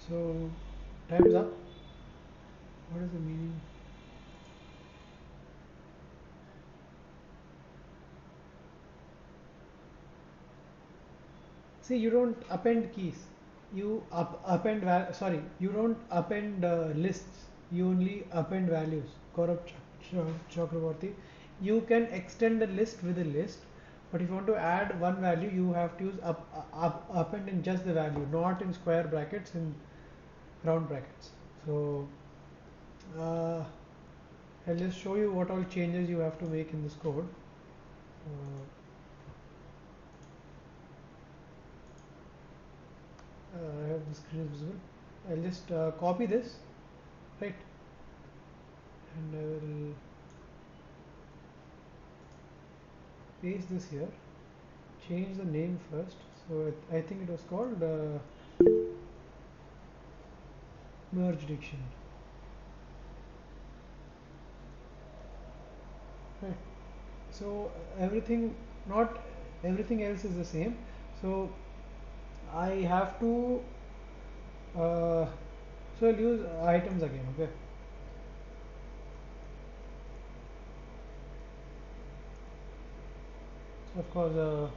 So time's up. What is the meaning? See, you don't append keys. You you don't append lists. You only append values. Gaurav Chakraborty. You can extend the list with a list, but if you want to add one value, you have to use append in just the value, not in square brackets, in round brackets. So I'll just show you what all changes you have to make in this code. I have the screen is visible. I'll just copy this, right, and I will paste this here. Change the name first. So I think it was called merge dictionary. Right. So not everything else is the same. So I have to. So I'll use items again. Okay. So of course.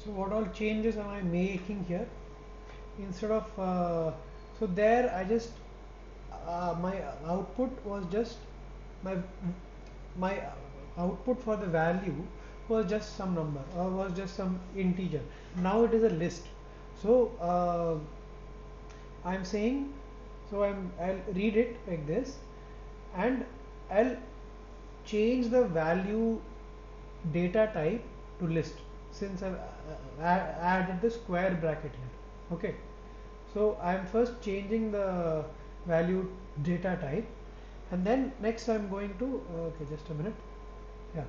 So what all changes am I making here? Instead of so there I just my output was just my my output for the value was just some number or was just some integer. Now it is a list. So I'm saying, so I'll read it like this, and I'll change the value data type to list, since I've added the square bracket here. Okay, so I'm first changing the value data type, and then next I'm going to okay, just a minute. Yeah,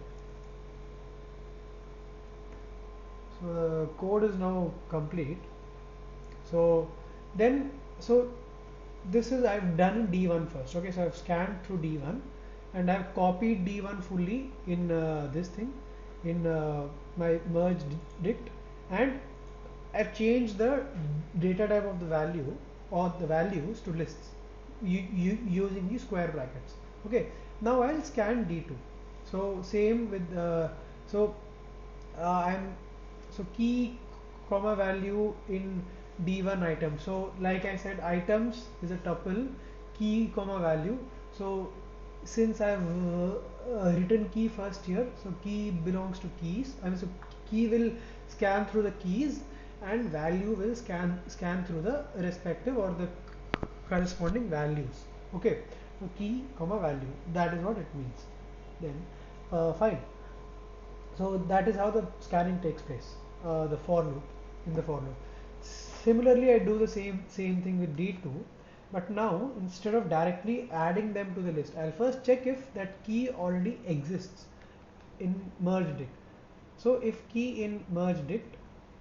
so the code is now complete. So then, so this is I've done D1 first. Okay, so I've scanned through D1 and I've copied D1 fully in this thing, in my merge dict, and I've changed the data type of the value or the values to lists using the square brackets. Okay, now I'll scan D2. So same with so I'm so key comma value in D1 item. So like I said, items is a tuple, key comma value. So since I've written key first here, so key belongs to keys. I mean, so key will scan through the keys, and value will scan through the respective or the corresponding values. Okay, so key comma value, that is what it means. Then fine. So that is how the scanning takes place, the for loop. in the for loop. Similarly, I do the same thing with D2, but now instead of directly adding them to the list, I'll first check if that key already exists in merged it. So if key in merged it,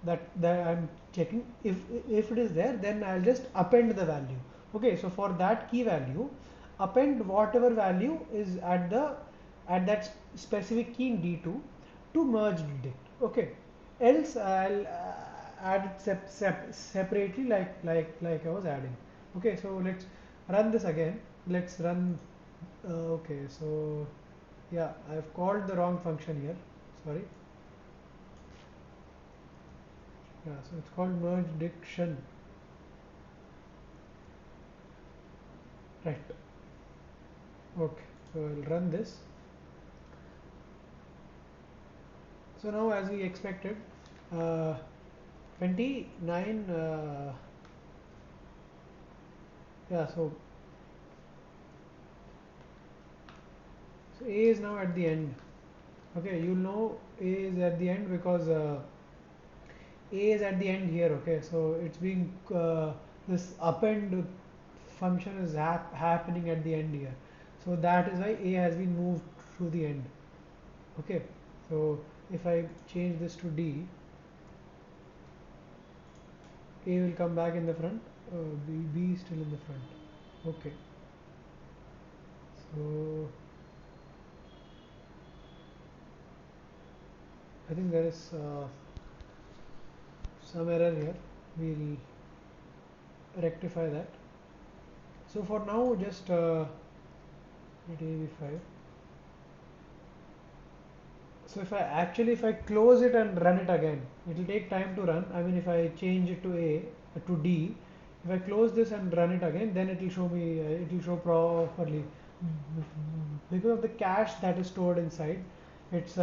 that I'm checking, if it is there, then I'll just append the value. Okay, so for that key value, append whatever value is at that specific key in D2 to merged it. Okay, else I'll add it separately, like I was adding. Okay, so let's run this again. Let's run. Okay, so yeah, I've called the wrong function here. Sorry. Yeah, so it's called merge diction. Right. Okay, so I'll run this. So now, as we expected, uh, 29. Yeah, so A is now at the end. Okay, you'll know A is at the end because A is at the end here. Okay, so it's being this append function is happening at the end here. So that is why A has been moved to the end. Okay, so if I change this to D, A will come back in the front, B is still in the front. Okay, so I think there is some error here. We'll rectify that. So for now, just let A be 5. So if I close it and run it again, it will take time to run. I mean, if I change it to A to D, if I close this and run it again, then it will show me, it will show properly. Because of the cache that is stored inside, it's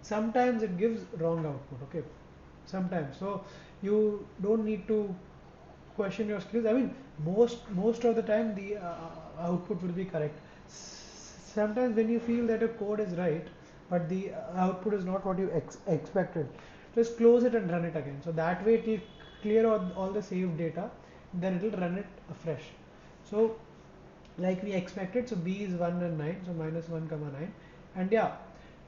sometimes it gives wrong output. Okay, sometimes. So you don't need to question your skills. I mean, most of the time the output will be correct. Sometimes when you feel that your code is right, but the output is not what you expected, just close it and run it again. So that way it will clear all the saved data, then it will run it afresh. So like we expected, so B is 1 and 9, so minus 1 comma 9, and yeah,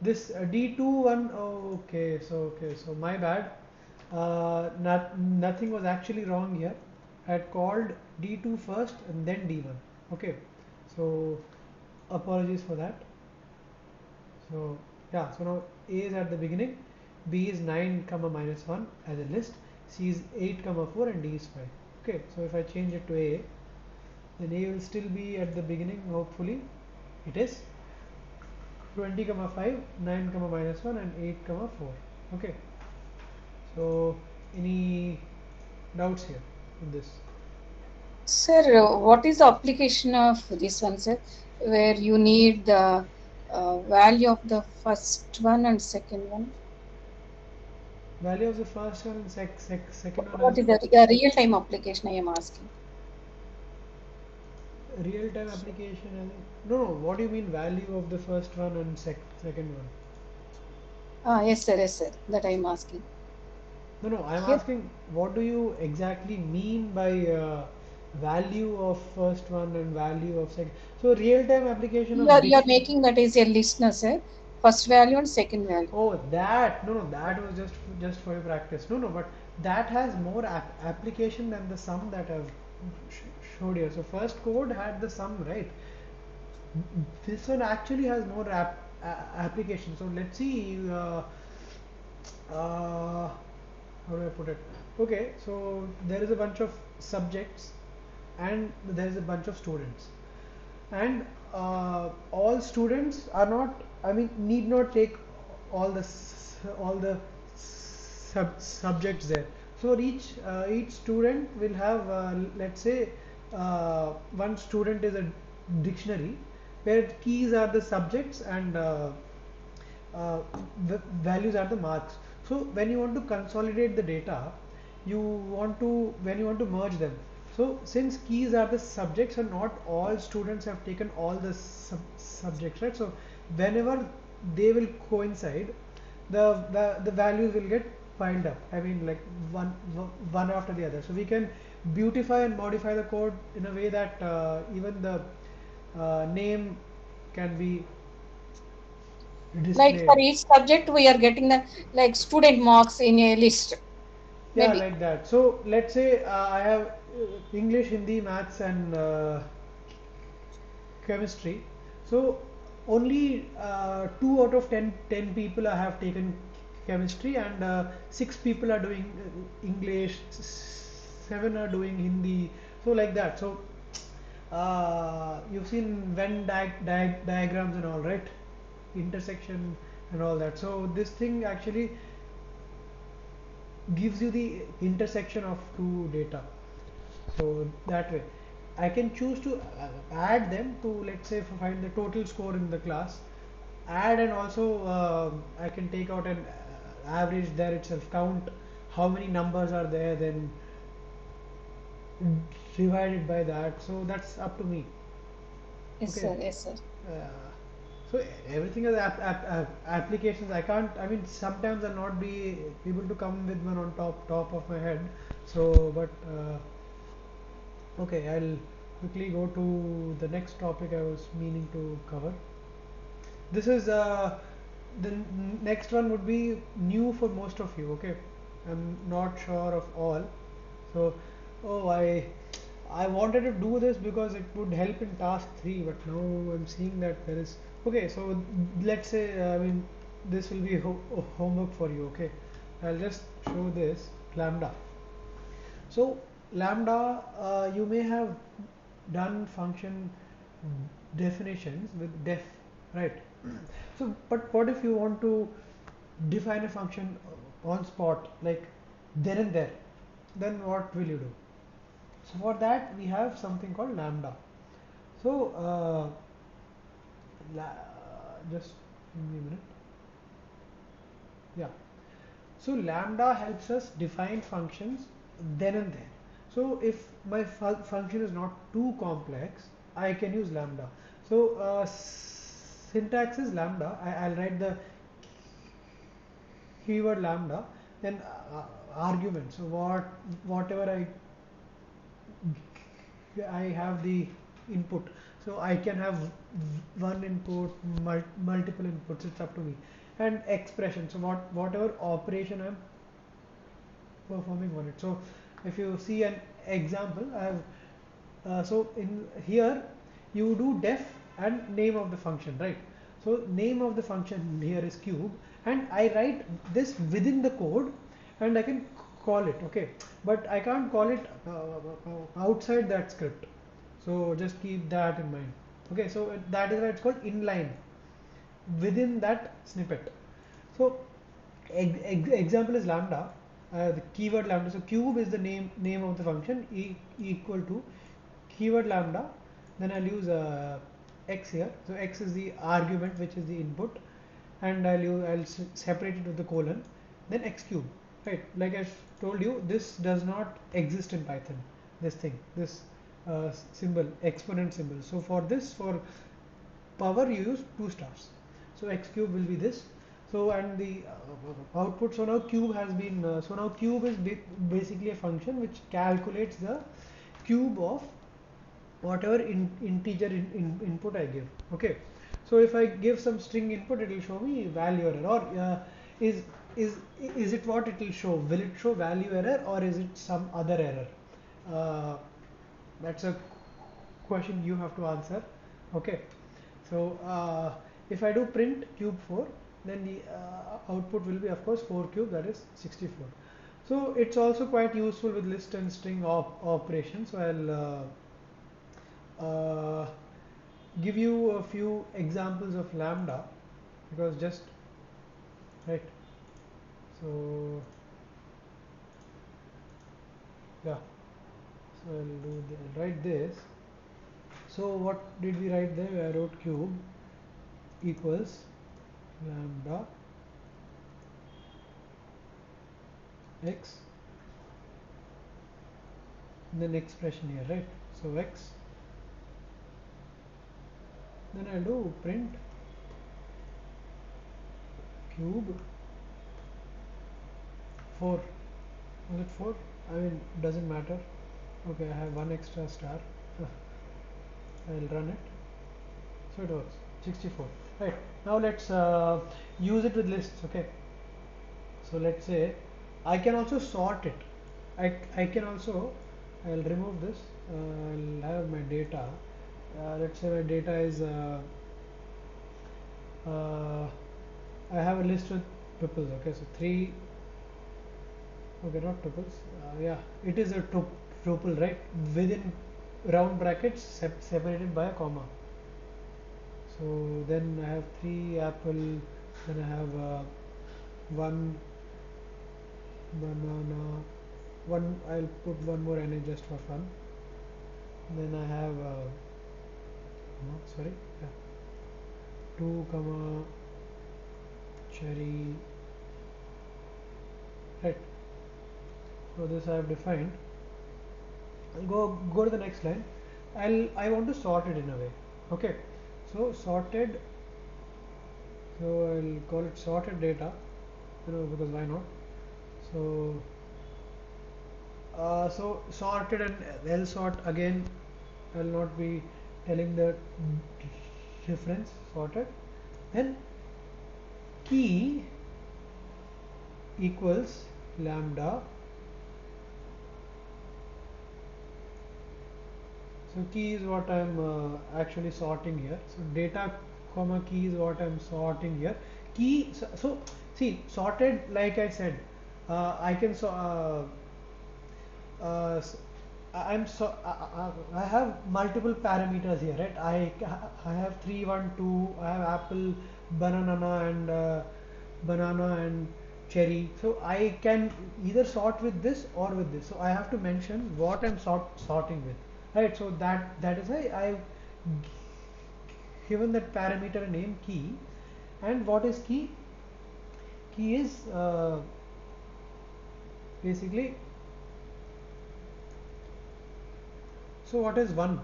this D2 1. Oh, okay, so my bad. Nothing was actually wrong here. I had called D2 first and then D1. Okay, so apologies for that. So yeah, so now A is at the beginning, B is 9 comma minus 1 as a list, C is 8 comma 4, and D is 5. Okay, so if I change it to A, then A will still be at the beginning. Hopefully it is 20 comma 5, 9 comma minus 1, and 8 comma 4. Okay, so any doubts here in this? Sir, what is the application of this one, sir? Where you need the value of the first one and second one. Value of the first one and second one What as is the real-time application I am asking? real time application as no, what do you mean value of the first one and second one? Ah, yes, sir, that I am asking. No, I'm Here, asking what do you exactly mean by value of first one and value of second. So real time application of you are diction. making that is a listener, sir. First value and second value. Oh, that no, that was just for your practice. No, but that has more application than the sum that I've showed here. So first code had the sum, right? This one actually has more application. So let's see. How do I put it? Okay, so there is a bunch of subjects, and there is a bunch of students, and all students are not. I mean, need not take all the subjects there. So each student will have, let's say, one student is a dictionary where keys are the subjects and the values are the marks. So when you want to consolidate the data, when you want to merge them. So since keys are the subjects and not all students have taken all the subjects, right? So whenever they will coincide, the values will get piled up. I mean, like one after the other. So we can beautify and modify the code in a way that even the name can be Like displayed. for each subject, we are getting the like student marks in a list, Yeah, maybe. like that. So let's say I have English, Hindi, maths, and chemistry. So only 2 out of 10 people I have taken chemistry, and 6 people are doing English, 7 are doing Hindi. So like that. So you've seen Venn diagrams and all, right? Intersection and all that. So this thing actually gives you the intersection of two data. So that way I can choose to add them to, let's say, find the total score in the class, add, and also I can take out an average there itself, count how many numbers are there, then divide it by that. So that's up to me. Yes, Okay. sir. Yes, sir. uh, so everything is applications. I can't, I mean, sometimes I'll not be able to come with one on top of my head. So but okay, I'll quickly go to the next topic I was meaning to cover. This is next one would be new for most of you. Okay, I'm not sure of all. So, oh, I wanted to do this because it would help in task 3, but now I'm seeing that there is. Okay, so let's say, I mean, this will be homework for you. Okay, I'll just show this lambda. So lambda, you may have done function definitions with def, right? So, but what if you want to define a function on spot, like then and there? Then what will you do? So for that we have something called lambda. So just give me a minute. Yeah. So lambda helps us define functions then and there. So if my function is not too complex, I can use lambda. So syntax is lambda. I'll write the keyword lambda, then argument. So whatever I have the input. So I can have one input, multiple inputs. It's up to me. And expression. So whatever operation I'm performing on it. So if you see an example, I have so in here you do def and name of the function, right? So name of the function here is cube, and I write this within the code, and I can call it, okay, but I can't call it outside that script. So just keep that in mind. Okay, so that is why it's called inline within that snippet. So example is lambda, the keyword lambda. So cube is the name of the function, equal to keyword lambda. Then I'll use x here. So x is the argument, which is the input, and I'll separate it with the colon. Then x cube, right? Like I told you, this does not exist in Python. This thing, this symbol, exponent symbol. So for this, for power, you use 2 stars. So x cube will be this. So and the output. So now cube has been. So now cube is basically a function which calculates the cube of whatever integer input I give. Okay. So if I give some string input, it will show me value error. Or is is it what it will show? Will it show value error, or is it some other error? Uh, that's a question you have to answer. Okay. So if I do print cube 4, then the output will be, of course, 4 cube, that is 64. So it's also quite useful with list and string operations. So I'll give you a few examples of lambda, because just right. So yeah, so I'll write this. So what did we write there? I wrote cube equals lambda x, and then expression here, right? So x, then I'll do print cube 4. Was it 4? I mean, doesn't matter. Okay, I have one extra star. I'll run it. So it works. 64. Right. Now let's use it with lists. Okay. So let's say I can also sort it. I can also, I'll remove this. I'll have my data. Let's say my data is uh, I have a list with tuples. Okay, so 3. Okay, not tuples. Yeah, it is a tuple, right? Within round brackets separated by a comma. So then I have 3 apple. Then I have 1 banana. One. I'll put one more NA just for fun. Then I have no, sorry. Yeah, 2 comma cherry. Right. So this I have defined. I'll go to the next line. I want to sort it in a way. Okay. So sorted. So I'll call it sorted data. Because why not? So so sorted and L sort again. I'll not be telling the difference. Sorted. Then key equals lambda. So key is what I'm actually sorting here. So data comma key is what I'm sorting here. Key. So see, sorted, like I said, I can uh, s- I have multiple parameters here, right? I have 3, 1, 2. I have apple, banana and cherry. So I can either sort with this or with this. So I have to mention what I'm sorting with, right? So that is why I've given that parameter name key. And what is key? Key is basically, so what is 1?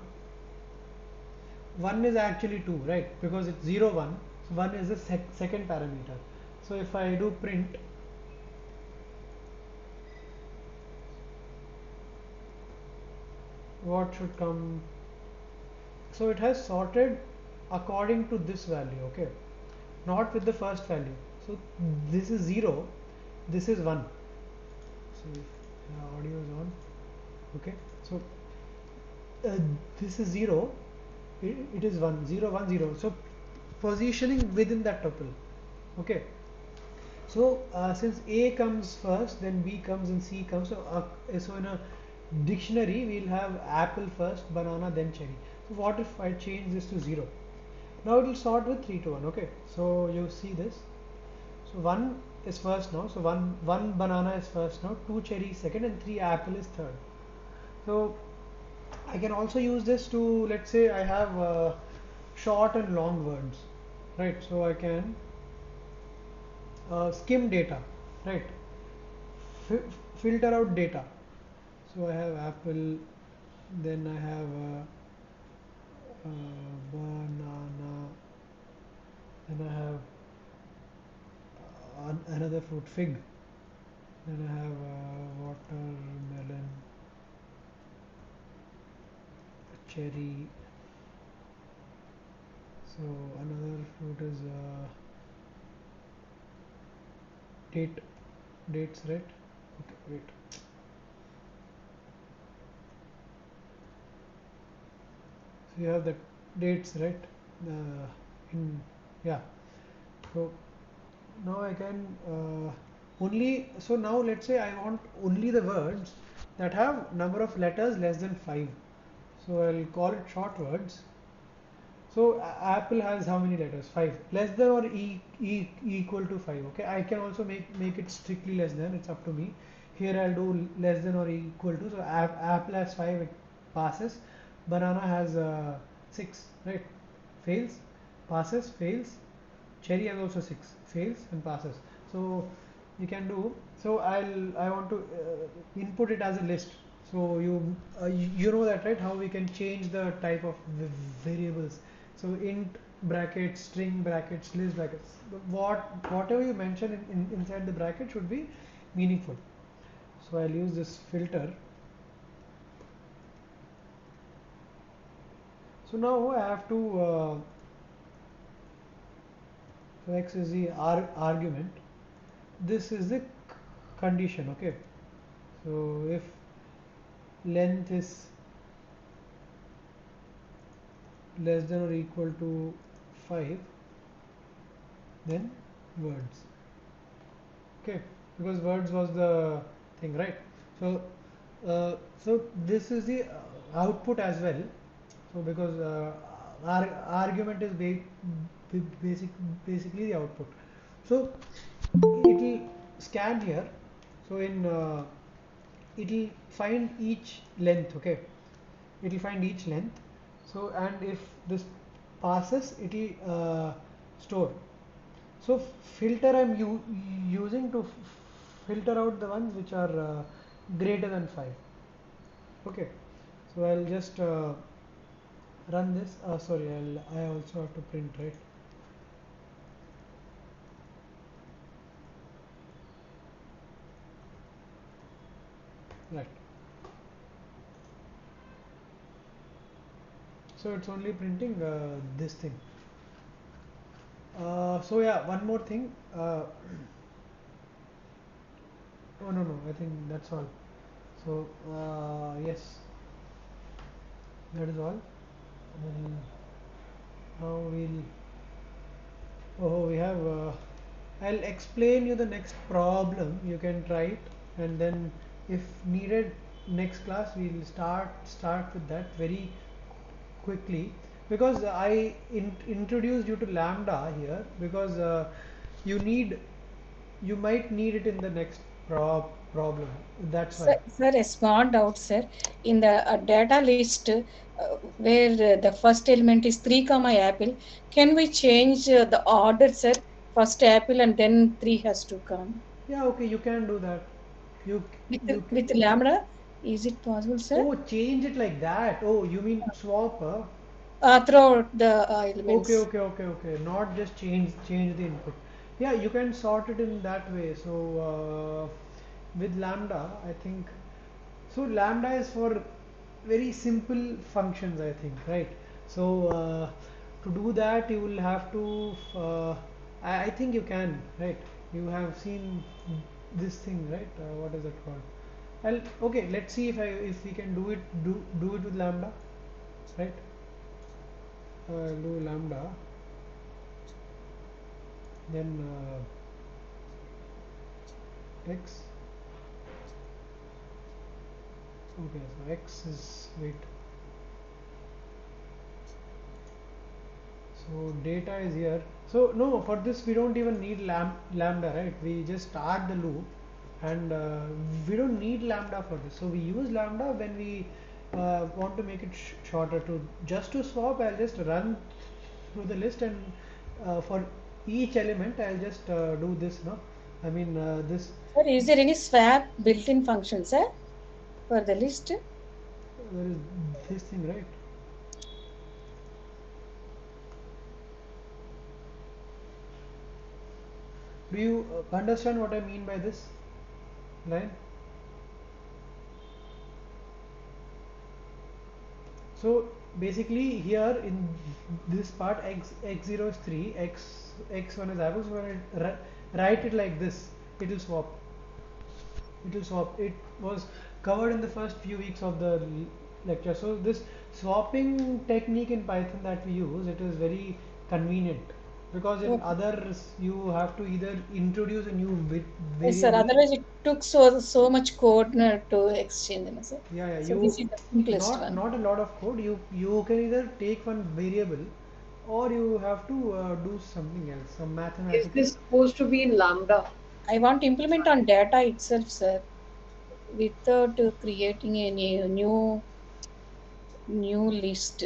1 is actually 2, right? Because it's 0, 1. So 1 is the second parameter. So if I do print, what should come? So it has sorted according to this value, okay? Not with the first value. So this is 0, this is 1. So if the audio is on, okay? So uh, this is 0, it is 1, 0, 1, 0. So positioning within that tuple, okay? So since A comes first, then B comes and C comes. So in a dictionary, we'll have apple first, banana, then cherry. So what if I change this to 0? Now it will sort with 3 to 1. Okay. So you see this. So 1 is first now. So one banana is first now. 2 cherry is second, and 3 apple is third. So I can also use this to, let's say I have short and long words, right? So I can skim data, right? Filter out data. So I have apple, then I have banana, then I have another fruit, fig, then I have watermelon, cherry. So another fruit is dates, right? Okay, wait. So you have the dates, right? In yeah. So now I can only, so now let's say I want only the words that have number of letters less than 5. So I'll call it short words. So apple has how many letters? 5. Less than or equal to 5. Okay, I can also make it strictly less than. It's up to me. Here I'll do less than or equal to. So apple has 5. It passes. Banana has 6. Right? Fails. Passes. Fails. Cherry has also 6. Fails and passes. So you can do. So I want to input it as a list. So you know that, right? How we can change the type of variables. So int brackets, string brackets, list brackets. Whatever you mention inside the bracket should be meaningful. So I'll use this filter. So now I have to so x is the argument, this is the condition. Okay, so if length is less than or equal to 5, then words. Okay, because words was the thing, right? So so this is the output as well. So because argument is basically the output. So it will scan here. So in it will find each length. Okay, it will find each length. So and if this passes, it will store. So filter I'm using to filter out the ones which are greater than 5. Okay, so I'll just run this. Sorry, I also have to print, right? Right. So it's only printing this thing. So yeah, one more thing. Oh no, I think that's all. So yes, that is all. And now we'll. Oh, we have. I'll explain you the next problem. You can try it, and then if needed, next class we'll start with that very quickly, because I introduced you to lambda here because you might need it in the next problem. That's why. Sir, a small doubt, sir. In the data list where the first element is 3 comma apple, can we change the order, sir? First apple and then 3 has to come. Yeah, okay, you can do that. You you With lambda, is it possible, sir? oh, change it like that. Oh, you mean swap? Throughout the Okay, elements. okay, okay, okay. Not just change the input. Yeah, you can sort it in that way. So with lambda, I think so. Lambda is for very simple functions, I think, right? So to do that, you will have to. I think you can, right? You have seen this thing, right? What is it called? Okay. Let's see if we can do it with lambda, right? Do lambda, then x. Okay, so x is wait. So data is here. So no, for this we don't even need lambda, right? We just start the loop, and we don't need lambda for this. So we use lambda when we want to make it shorter. To swap, I'll just run through the list, and for each element, I'll just do this. No, I mean this. Sir, is there any swap built-in function, sir, for the list? There is this thing, right? Do you understand what I mean by this line? So basically here in this part x0 is 3, x1 is apple. So when I write it like this, it will swap. It will swap. It was covered in the first few weeks of the lecture. So this swapping technique in Python that we use, it is very convenient, because in Okay. others you have to either introduce a new Yes, sir. variable. Otherwise, it took so much code to exchange them, sir. Yeah, So this is the simplest one. not a lot of code. You can either take one variable, or you have to do something else, some Is mathematical. this supposed to be in lambda? I want to implement on data itself, sir, without creating any new list.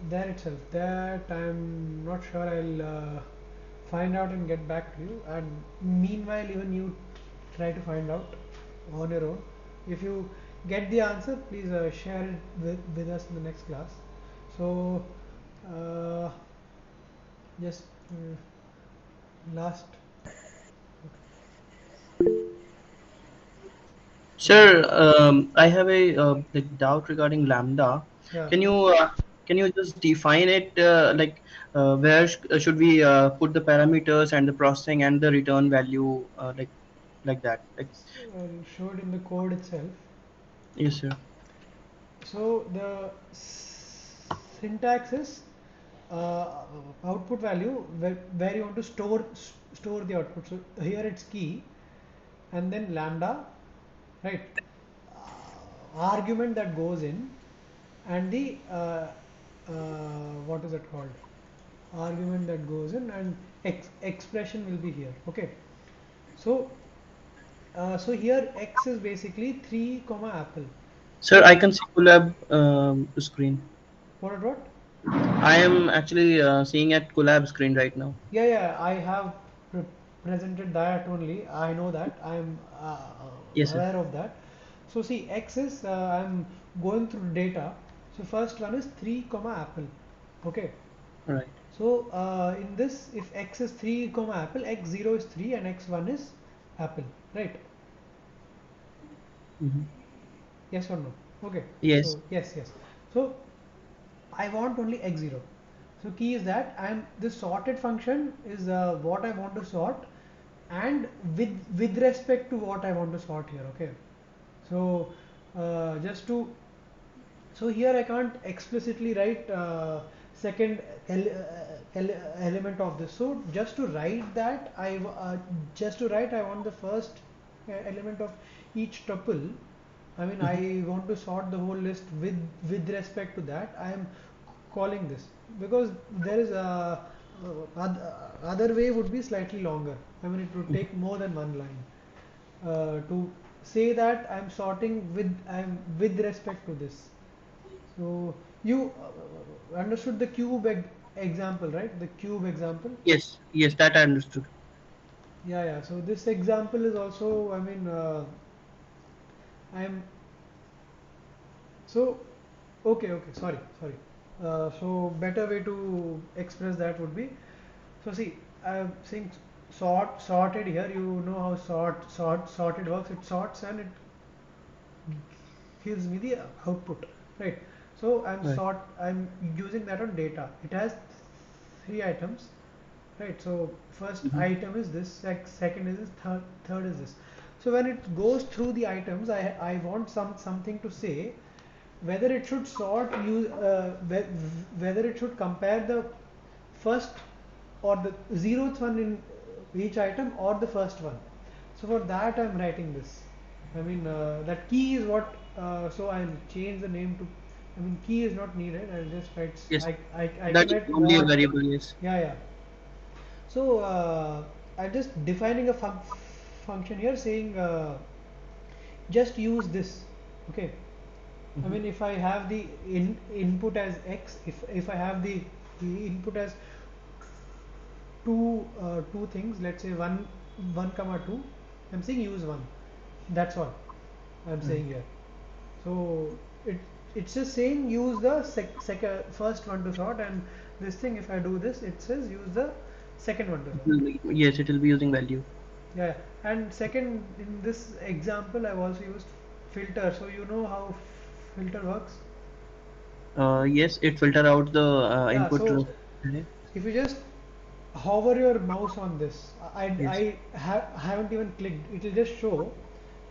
There itself. That I'm not sure. I'll find out and get back to you. And meanwhile, even you try to find out on your own. If you get the answer, please share it with us in the next class. So uh, just last Sir, I have a like doubt regarding lambda. Yeah. Can you can you just define it where should we put the parameters and the processing and the return value like that? Like I'll show it in the code itself. yes, sir. So the syntax is output value where you want to store the output. So here it's key and then lambda, right? Argument that goes in and the what is it called? Argument that goes in and expression will be here. Okay. So so here x is basically 3 comma apple. Sir, So I can see collab screen. what? I am actually seeing at collab screen right now. Yeah, I have presented that only. I know that. I'm Yes, sir. aware of that. So see, x is I'm going through data. So first one is 3 comma apple. Okay. Right. So in this, if x is 3 comma apple, x0 is 3 and x1 is apple. Right? Mm-hmm. Yes or no? Okay. Yes. So yes. So I want only x0. So key is that I'm this sorted function is what I want to sort and with respect to what I want to sort here. Okay. So just to so here I can't explicitly write second element of this. So just to write that just to write I want the first element of each tuple. I mean Mm-hmm. I want to sort the whole list with respect to that. I am calling this because there is a other way would be slightly longer. I mean it would take more than one line to say that I'm sorting I'm with respect to this. So you understood the cube example, right? The cube example. Yes, that I understood. Yeah. So this example is also, I mean, I'm so okay. Sorry. So better way to express that would be. So see, I'm saying sorted here. You know how sorted works. It sorts and it gives me the output, right? So Right. I'm using that on data. It has three items, right? So first Mm-hmm. item is this, second is this, third is this. So when it goes through the items, I want something to say whether it should sort use whether it should compare the first or the zeroth one in each item or the first one. So for that I'm writing this. I mean that key is what. So I'll change the name to. I mean key is not needed. I'll just write. Yes, I can that is write only a what. variable. Yes. Yeah. So I'm just defining a function here saying just use this. Okay. I Mm-hmm. mean if I have the input as x, if I have the input as two things, let's say one comma two, I'm saying use one. That's all I'm Right. saying here. So it it's just saying use the first one to sort, and this thing if I do this it says use the second one to sort. Yes, it will be using value. Yeah, and second in this example I've also used filter. So you know how filter works. Yes, it filter out the Yeah, input. so Array. if you just hover your mouse on this, Yes. haven't even clicked, it will just show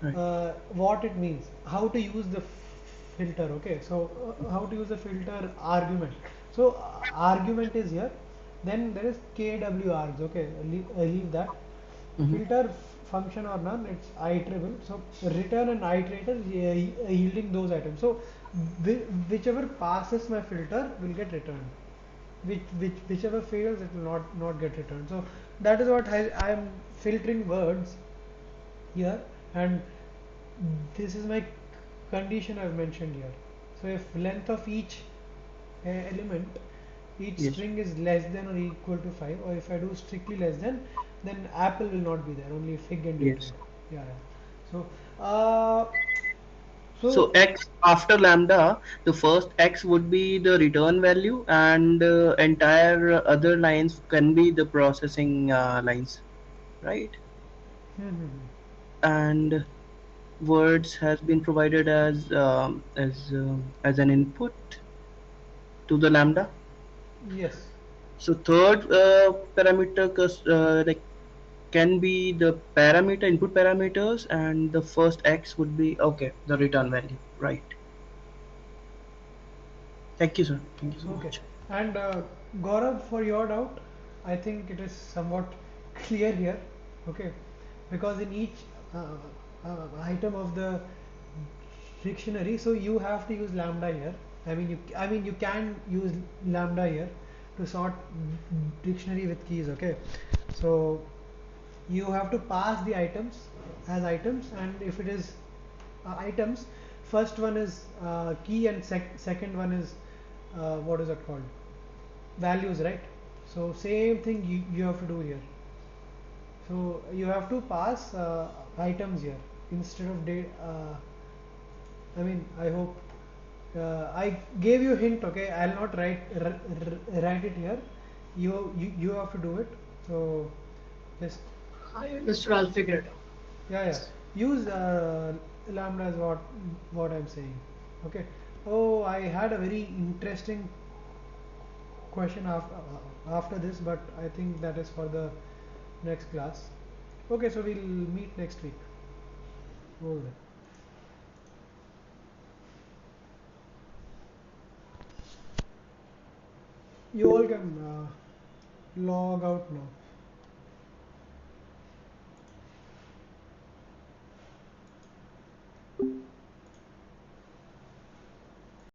Right. what it means, how to use the filter. Okay, so how to use the filter argument. So argument is here, then there is kw args. Okay, leave that. Mm-hmm. Filter function or none, it's iterable. So return an iterator yielding those items. So whichever passes my filter will get returned, whichever fails it will not get returned. So that is what I am filtering words here, and this is my condition I've mentioned here. So if length of each element, each Yes. string is less than or equal to 5, or if I do strictly less than, then apple will not be there, only fig and Yes. dated. Yeah. So uh, So so x after lambda, the first x would be the return value, and entire other lines can be the processing lines, right? hmm. And words has been provided as an input to the lambda. Yes. So third parameter like can be the parameter input parameters, and the first x would be okay the return value, right? Thank you, sir. Thank you so Okay. much. And Gaurav, for your doubt, I think it is somewhat clear here. Okay, because in each item of the dictionary, so you have to use lambda here. I mean, you can use lambda here to sort dictionary with keys. Okay, so you have to pass the items as items, and if it is items, first one is key, and second one is what is that called, values, right? So same thing you have to do here. So you have to pass items here instead of date. I hope I gave you a hint. Okay, I'll not write it here. You have to do it. So just I understood. I'll figure it out. yeah. Use lambda is what I'm saying. Okay. Oh, I had a very interesting question after this, but I think that is for the next class. Okay, so we'll meet next week. All right. You all can log out now.